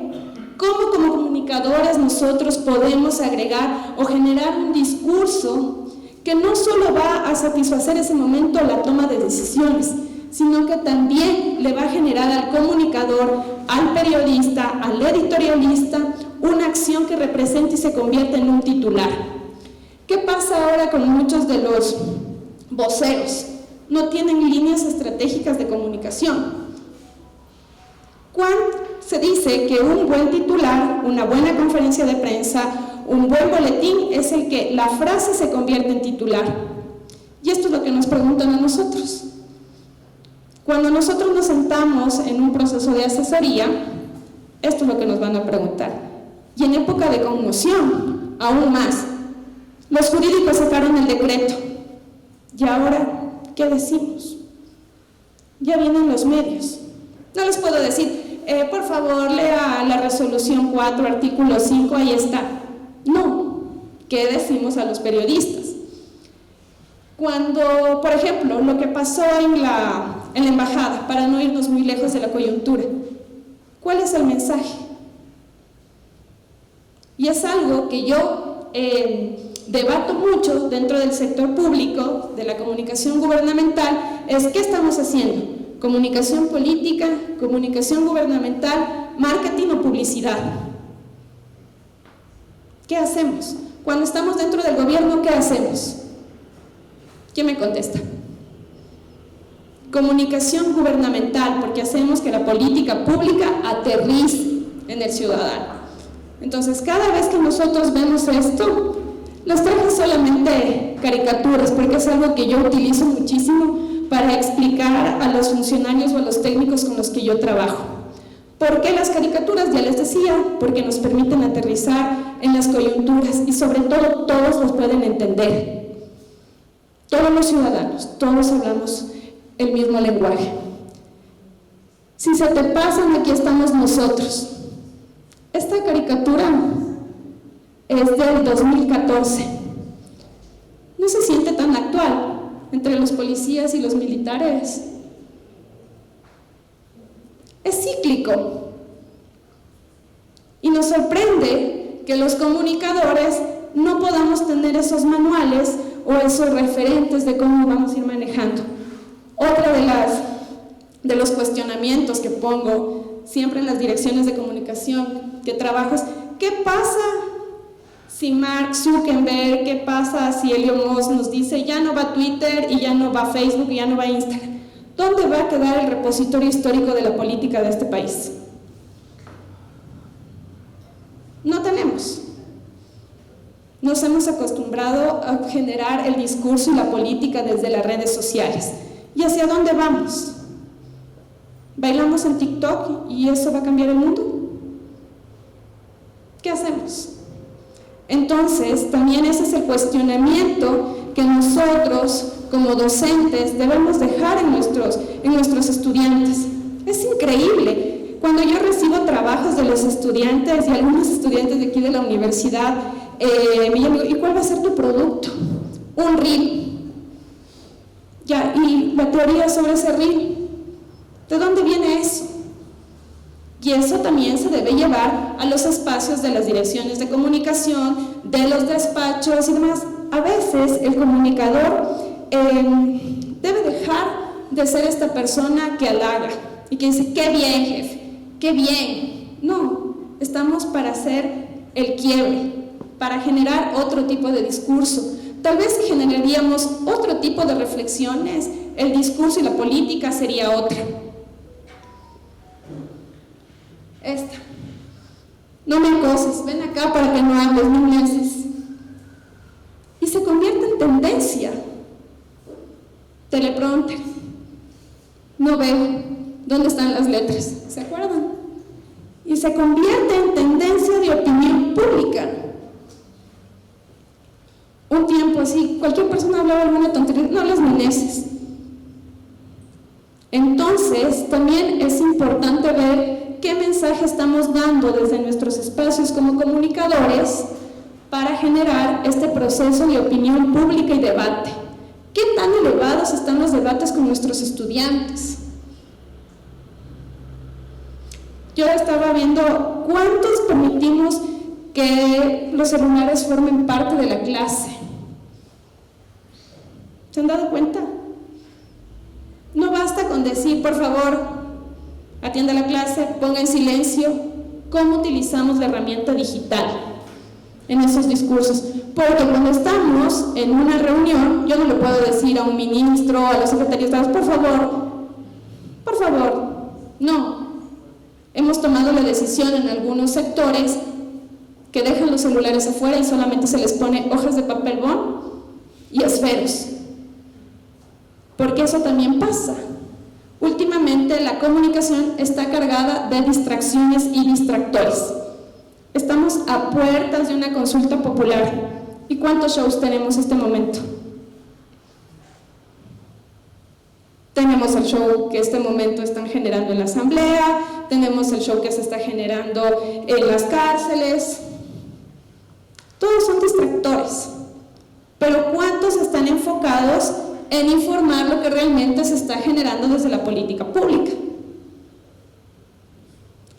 ¿Cómo como comunicadores nosotros podemos agregar o generar un discurso que no solo va a satisfacer ese momento la toma de decisiones, sino que también le va a generar al comunicador, al periodista, al editorialista, una acción que represente y se convierta en un titular? ¿Qué pasa ahora con muchos de los voceros? No tienen líneas estratégicas de comunicación. Se dice que un buen titular, una buena conferencia de prensa, un buen boletín es el que la frase se convierte en titular. Y esto es lo que nos preguntan a nosotros. Cuando nosotros nos sentamos en un proceso de asesoría, esto es lo que nos van a preguntar. Y en época de conmoción, aún más. Los jurídicos sacaron el decreto. ¿Y ahora qué decimos? Ya vienen los medios. No les puedo decir, por favor, lea la resolución 4, artículo 5, ahí está. No. ¿Qué decimos a los periodistas? Cuando, por ejemplo, lo que pasó en la embajada, para no irnos muy lejos de la coyuntura, ¿cuál es el mensaje? Y es algo que yo debato mucho dentro del sector público, de la comunicación gubernamental, es ¿qué estamos haciendo? Comunicación política, comunicación gubernamental, marketing o publicidad. ¿Qué hacemos? Cuando estamos dentro del gobierno, ¿qué hacemos? ¿Quién me contesta? Comunicación gubernamental, porque hacemos que la política pública aterrice en el ciudadano. Entonces, cada vez que nosotros vemos esto, les traje solamente caricaturas, porque es algo que yo utilizo muchísimo para explicar a los funcionarios o a los técnicos con los que yo trabajo. ¿Por qué las caricaturas? Ya les decía, porque nos permiten aterrizar en las coyunturas y sobre todo todos los pueden entender. Todos los ciudadanos, todos hablamos el mismo lenguaje. Si se te pasan, aquí estamos nosotros. Esta caricatura es del 2014. No se siente tan actual entre los policías y los militares. Es cíclico. Y nos sorprende que los comunicadores no podamos tener esos manuales o esos referentes de cómo vamos a ir manejando. Otra de los cuestionamientos que pongo siempre en las direcciones de comunicación que trabajo es, ¿qué pasa si Mark Zuckerberg, qué pasa si Elon Musk nos dice ya no va Twitter y ya no va Facebook y ya no va Instagram? ¿Dónde va a quedar el repositorio histórico de la política de este país? No tenemos. Nos hemos acostumbrado a generar el discurso y la política desde las redes sociales. ¿Y hacia dónde vamos? ¿Bailamos en TikTok y eso va a cambiar el mundo? ¿Qué hacemos? Entonces, también ese es el cuestionamiento que nosotros como docentes, debemos dejar en nuestros estudiantes. Es increíble. Cuando yo recibo trabajos de los estudiantes y algunos estudiantes de aquí de la universidad, me llaman, ¿y cuál va a ser tu producto? Un reel. Ya, ¿y la teoría sobre ese reel? ¿De dónde viene eso? Y eso también se debe llevar a los espacios de las direcciones de comunicación, de los despachos y demás. A veces el comunicador debe dejar de ser esta persona que halaga y que dice, qué bien, jefe, qué bien. No, estamos para hacer el quiebre, para generar otro tipo de discurso. Tal vez si generaríamos otro tipo de reflexiones, el discurso y la política sería otra. Esta. No me acoses, ven acá para que no hables, no me haces. Y se convierte en tendencia. Teleprompter. No veo. ¿Dónde están las letras? ¿Se acuerdan? Y se convierte en tendencia de opinión pública. Un tiempo así, cualquier persona hablaba alguna tontería, no las meneces. Entonces, también es importante ver qué mensaje estamos dando desde nuestros espacios como comunicadores para generar este proceso de opinión pública y debate. ¿Qué tan elevados están los debates con nuestros estudiantes? Yo estaba viendo cuántos permitimos que los celulares formen parte de la clase. ¿Se han dado cuenta? No basta con decir, por favor, atienda la clase, ponga en silencio. ¿Cómo utilizamos la herramienta digital en esos discursos? Porque cuando estamos en una reunión, yo no le puedo decir a un ministro, a los secretarios de Estado, por favor, no. Hemos tomado la decisión en algunos sectores que dejan los celulares afuera y solamente se les pone hojas de papel bond y esferos. Porque eso también pasa. Últimamente la comunicación está cargada de distracciones y distractores. Estamos a puertas de una consulta popular. ¿Y cuántos shows tenemos en este momento? Tenemos el show que en este momento están generando en la asamblea, tenemos el show que se está generando en las cárceles. Todos son distractores. Pero ¿cuántos están enfocados en informar lo que realmente se está generando desde la política pública?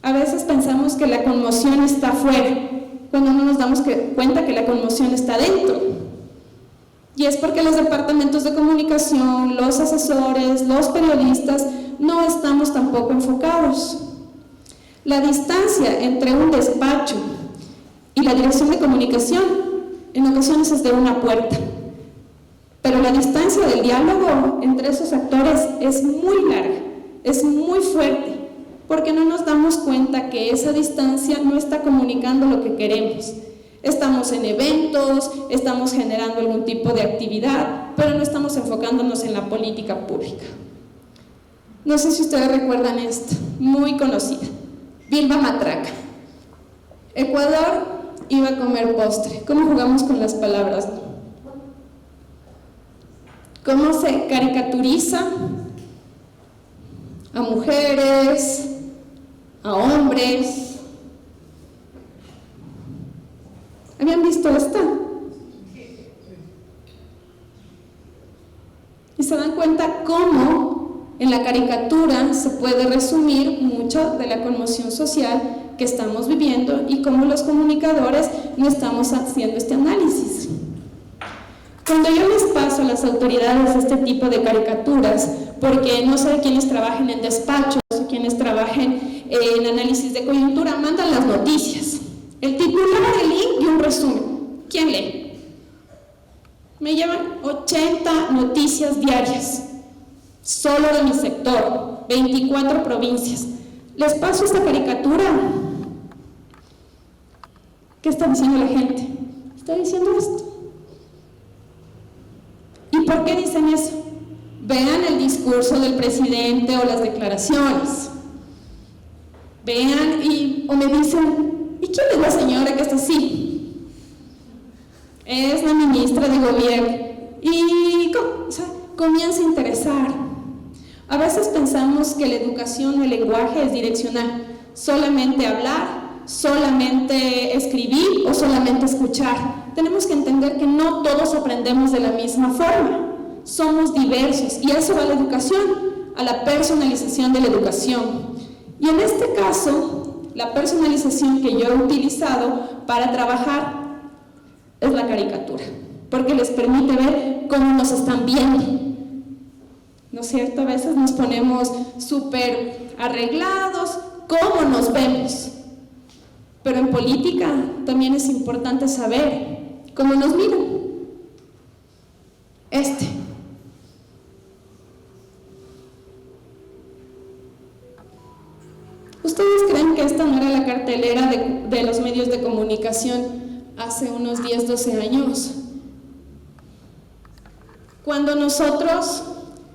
A veces pensamos que la conmoción está afuera, cuando no nos damos cuenta que la conmoción está dentro. Y es porque los departamentos de comunicación, los asesores, los periodistas, no estamos tampoco enfocados. La distancia entre un despacho y la dirección de comunicación en ocasiones es de una puerta. Pero la distancia del diálogo entre esos actores es muy larga, es muy fuerte, porque no nos damos cuenta que esa distancia no está comunicando lo que queremos. Estamos en eventos, estamos generando algún tipo de actividad, pero no estamos enfocándonos en la política pública. No sé si ustedes recuerdan esta, muy conocida, Vilma Matraca. Ecuador iba a comer postre. ¿Cómo jugamos con las palabras? ¿Cómo se caricaturiza a mujeres, a hombres? ¿Habían visto esta? Y se dan cuenta cómo en la caricatura se puede resumir mucho de la conmoción social que estamos viviendo y cómo los comunicadores no estamos haciendo este análisis. Cuando yo les paso a las autoridades este tipo de caricaturas, porque no sé quiénes trabajen en despachos o quiénes trabajen en análisis de coyuntura, mandan las noticias, el titular, el link y un resumen. ¿Quién lee? Me llevan 80 noticias diarias, solo de mi sector, 24 provincias. Les paso esta caricatura. ¿Qué está diciendo la gente? Está diciendo esto. ¿Y por qué dicen eso? Vean el discurso del presidente o las declaraciones. Vean o me dicen, ¿y quién es la señora que está así? Es la ministra de gobierno. ¿Y cómo? O sea, comienza a interesar. A veces pensamos que la educación o el lenguaje es direccional, solamente hablar, solamente escribir o solamente escuchar. Tenemos que entender que no todos aprendemos de la misma forma, somos diversos y a eso va la educación, a la personalización de la educación. Y en este caso, la personalización que yo he utilizado para trabajar es la caricatura, porque les permite ver cómo nos están viendo, ¿no es cierto? A veces nos ponemos súper arreglados, cómo nos vemos, pero en política también es importante saber cómo nos miran. ¿Ustedes creen que esta no era la cartelera de los medios de comunicación hace unos 10, 12 años? Cuando nosotros,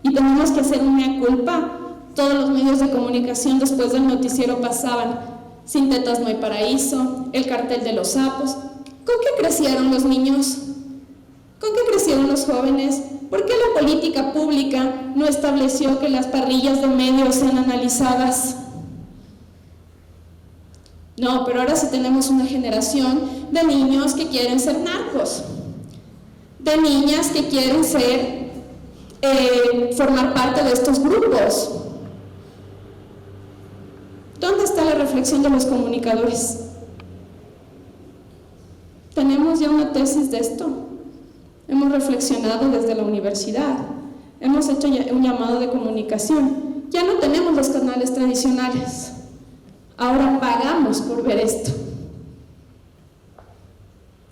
y tenemos que hacer una culpa, todos los medios de comunicación después del noticiero pasaban Sin tetas no hay paraíso, El cartel de los sapos. ¿Con qué crecieron los niños? ¿Con qué crecieron los jóvenes? ¿Por qué la política pública no estableció que las parrillas de medios sean analizadas? No, pero ahora sí tenemos una generación de niños que quieren ser narcos, de niñas que quieren formar parte de estos grupos. ¿Dónde está la reflexión de los comunicadores? Tenemos ya una tesis de esto. Hemos reflexionado desde la universidad. Hemos hecho un llamado de comunicación. Ya no tenemos los canales tradicionales. Ahora pagamos por ver esto.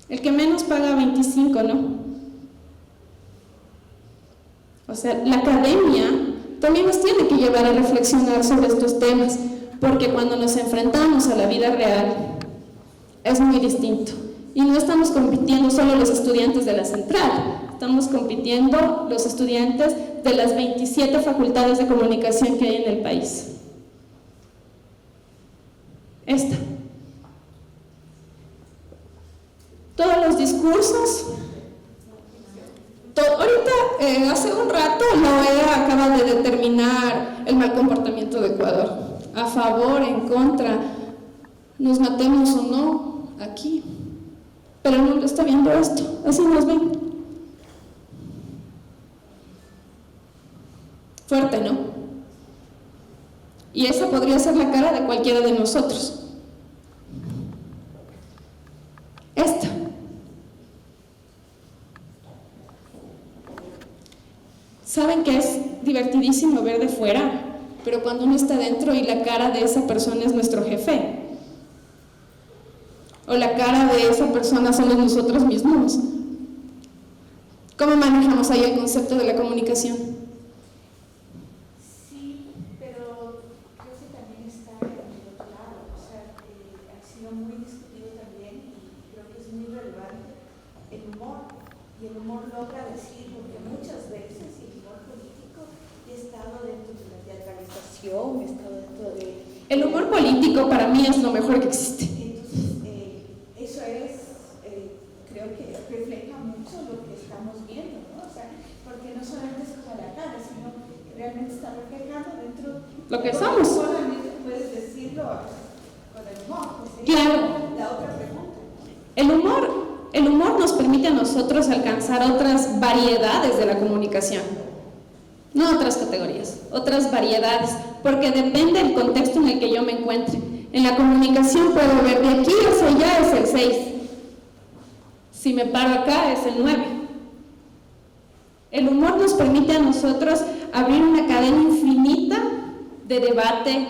El que menos paga 25, ¿no? O sea, la academia también nos tiene que llevar a reflexionar sobre estos temas, porque cuando nos enfrentamos a la vida real es muy distinto. Y no estamos compitiendo solo los estudiantes de la central, estamos compitiendo los estudiantes de las 27 facultades de comunicación que hay en el país. Todos los discursos. Ahorita, hace un rato, la OEA acaba de determinar el mal comportamiento de Ecuador. A favor, en contra, nos matemos o no, aquí. Pero el mundo está viendo esto, así nos ven. Fuerte, ¿no? Y esa podría ser la cara de cualquiera de nosotros. Esta. Saben que es divertidísimo ver de fuera, pero cuando uno está dentro y la cara de esa persona es nuestro jefe, o la cara de esa persona somos nosotros mismos. ¿Cómo manejamos ahí el concepto de la comunicación? Sí, pero creo que también está en el otro lado, o sea, ha sido muy discutido también y creo que es muy relevante el humor, y el humor logra decir, porque muchas veces el humor político ha estado dentro de la teatralización, ha estado dentro de... El humor político para mí es lo mejor que existe. Eso creo que refleja mucho lo que estamos viendo, ¿no? O sea, porque no solamente es como la cara, sino que realmente está reflejando dentro lo que de somos. Solamente puedes decirlo con el humor. Claro. La otra pregunta. El humor nos permite a nosotros alcanzar otras variedades de la comunicación. No otras categorías, otras variedades, porque depende del contexto en el que yo me encuentre. En la comunicación puedo ver de aquí hacia allá es el 6. Si me paro acá es el 9. El humor nos permite a nosotros abrir una cadena infinita de debate,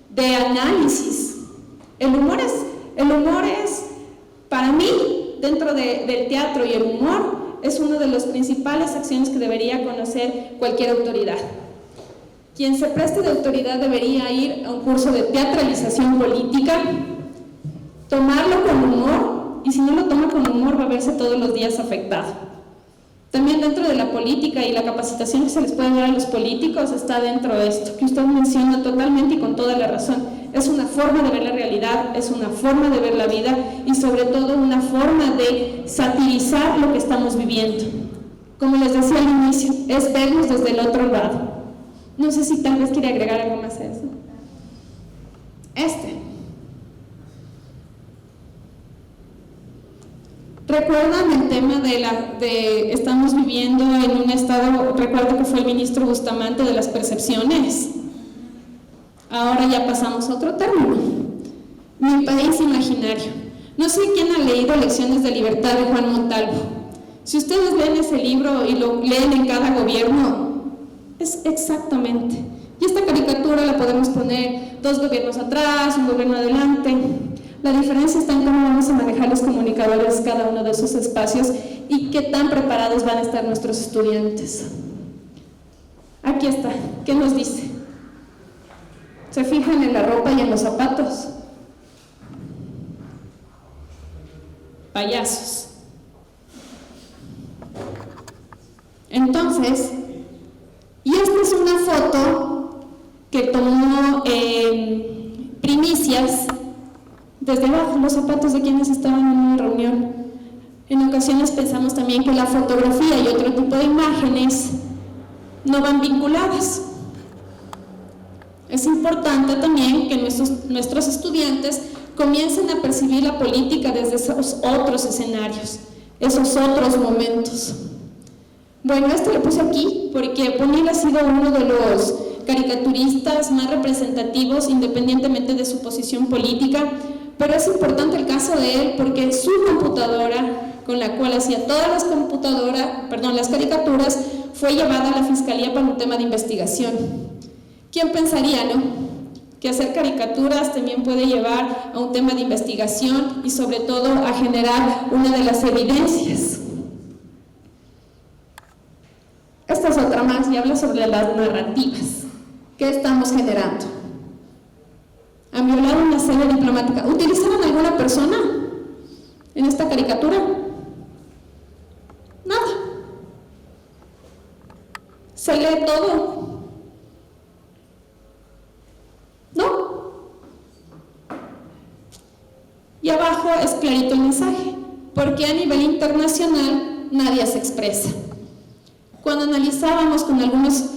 de análisis. El humor es para mí, dentro del teatro y el humor, es una de las principales acciones que debería conocer cualquier autoridad. Quien se preste de autoridad debería ir a un curso de teatralización política, tomarlo con humor, y si no lo toma con humor va a verse todos los días afectado. También dentro de la política y la capacitación que se les puede dar a los políticos está dentro de esto, que usted menciona totalmente y con toda la razón. Es una forma de ver la realidad, es una forma de ver la vida y sobre todo una forma de satirizar lo que estamos viviendo. como les decía al inicio, es vernos desde el otro lado. No sé si tal vez quiere agregar algo más a eso. ¿Recuerdan el tema de estamos viviendo en un estado, recuerdo que fue el ministro Bustamante, de las percepciones? Ahora ya pasamos a otro término. Mi país imaginario. No sé quién ha leído Lecciones de Libertad de Juan Montalvo. Si ustedes leen ese libro y lo leen en cada gobierno, es exactamente. Y esta caricatura la podemos poner 2 gobiernos atrás, un gobierno adelante. La diferencia está en cómo vamos a manejar los comunicadores cada uno de esos espacios y qué tan preparados van a estar nuestros estudiantes. Aquí está. ¿Qué nos dice? ¿Se fijan en la ropa y en los zapatos? Payasos. Entonces, y esta es una foto que tomó Primicias desde abajo, los zapatos de quienes estaban en una reunión. En ocasiones pensamos también que la fotografía y otro tipo de imágenes no van vinculadas. Es importante también que nuestros estudiantes comiencen a percibir la política desde esos otros escenarios, esos otros momentos. Bueno, esto lo puse aquí porque Bonilla ha sido uno de los caricaturistas más representativos independientemente de su posición política, pero es importante el caso de él porque su computadora, con la cual hacía todas las caricaturas, fue llevada a la Fiscalía para un tema de investigación. ¿Quién pensaría, no? Que hacer caricaturas también puede llevar a un tema de investigación y sobre todo a generar una de las evidencias. Esta es otra más y habla sobre las narrativas. ¿Qué estamos generando? ¿Han violado una sede diplomática? ¿Utilizaron alguna persona en esta caricatura? Nada. ¿Se lee todo? ¿No? Y abajo es clarito el mensaje, porque a nivel internacional nadie se expresa. Cuando analizábamos con algunos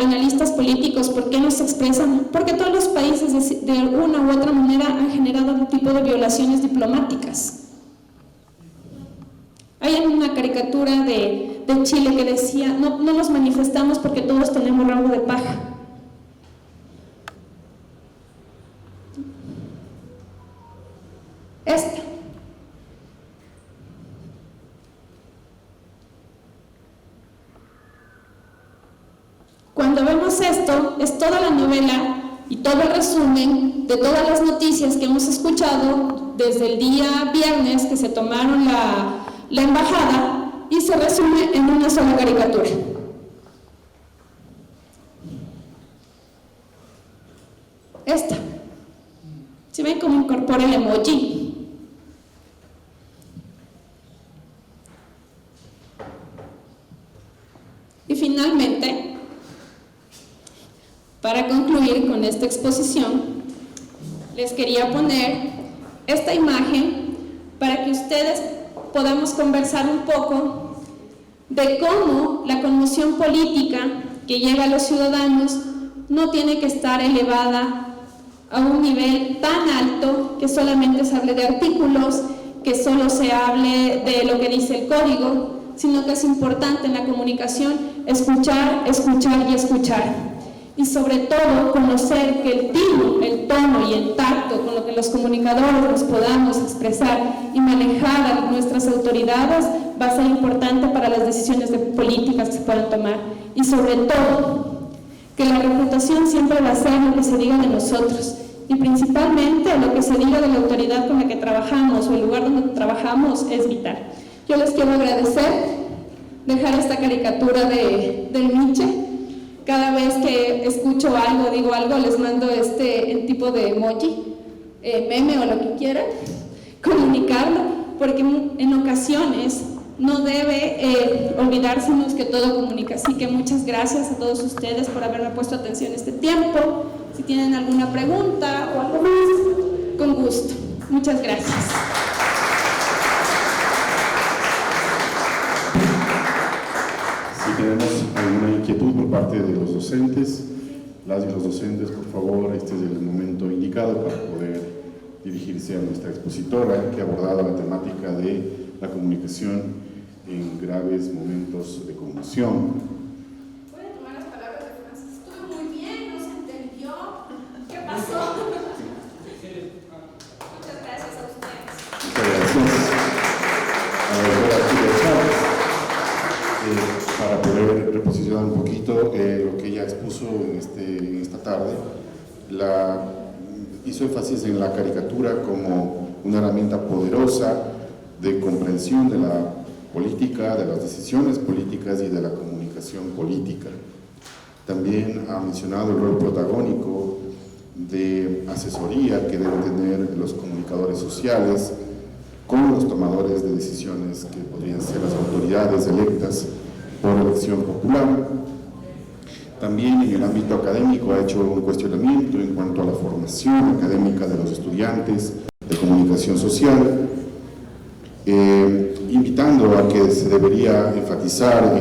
analistas políticos por qué no se expresan, porque todos los países de una u otra manera han generado un tipo de violaciones diplomáticas. Hay una caricatura de Chile que decía, no nos manifestamos porque todos tenemos rabo de paja. Esta. Cuando vemos esto, es toda la novela y todo el resumen de todas las noticias que hemos escuchado desde el día viernes que se tomaron la embajada y se resume en una sola caricatura. Esta. ¿Sí ven cómo incorpora el emoji? Y finalmente, para concluir con esta exposición, les quería poner esta imagen para que ustedes podamos conversar un poco de cómo la conmoción política que llega a los ciudadanos no tiene que estar elevada a un nivel tan alto que solamente se hable de artículos, que solo se hable de lo que dice el código, sino que es importante en la comunicación escuchar, escuchar y escuchar. Y sobre todo conocer que el tino, el tono y el tacto con lo que los comunicadores nos podamos expresar y manejar a nuestras autoridades va a ser importante para las decisiones políticas que se puedan tomar. Y sobre todo, que la reputación siempre va a ser lo que se diga de nosotros y principalmente lo que se diga de la autoridad con la que trabajamos o el lugar donde trabajamos es vital. Yo les quiero agradecer, dejar esta caricatura del Nietzsche. Cada vez que escucho algo, digo algo, les mando en tipo de emoji, meme o lo que quieran, comunicarlo, porque en ocasiones no debe olvidársenos que todo comunica. Así que muchas gracias a todos ustedes por haberme puesto atención este tiempo. Si tienen alguna pregunta o algo más, con gusto. Muchas gracias. tenemos alguna inquietud por parte de los docentes. Las y los docentes, por favor, este es el momento indicado para poder dirigirse a nuestra expositora que ha abordado la temática de la comunicación en graves momentos de conmoción. Voy a tomar las palabras de Francis. Estuvo muy bien, no se entendió. ¿Qué pasó? Muchas gracias a ustedes. Muchas gracias a la doctora Silvia Chávez para poder reposicionar un poquito lo que ella expuso en esta tarde. Hizo énfasis en la caricatura como una herramienta poderosa de comprensión de la política, de las decisiones políticas y de la comunicación política. También ha mencionado el rol protagónico de asesoría que deben tener los comunicadores sociales con los tomadores de decisiones que podrían ser las autoridades electas por elección popular. También en el ámbito académico ha hecho un cuestionamiento en cuanto a la formación académica de los estudiantes de comunicación social, invitando a que se debería enfatizar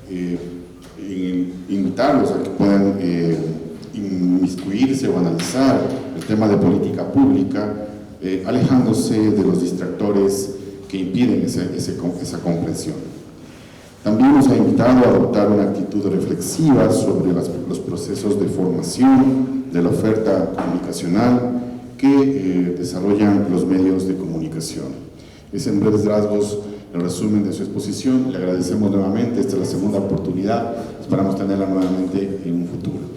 en invitarlos a que puedan inmiscuirse o analizar el tema de política pública, alejándose de los distractores que impiden esa comprensión. También nos ha invitado a adoptar una actitud reflexiva sobre los procesos de formación de la oferta comunicacional que desarrollan los medios de comunicación. Es en breves rasgos el resumen de su exposición. Le agradecemos nuevamente, esta es la segunda oportunidad, esperamos tenerla nuevamente en un futuro.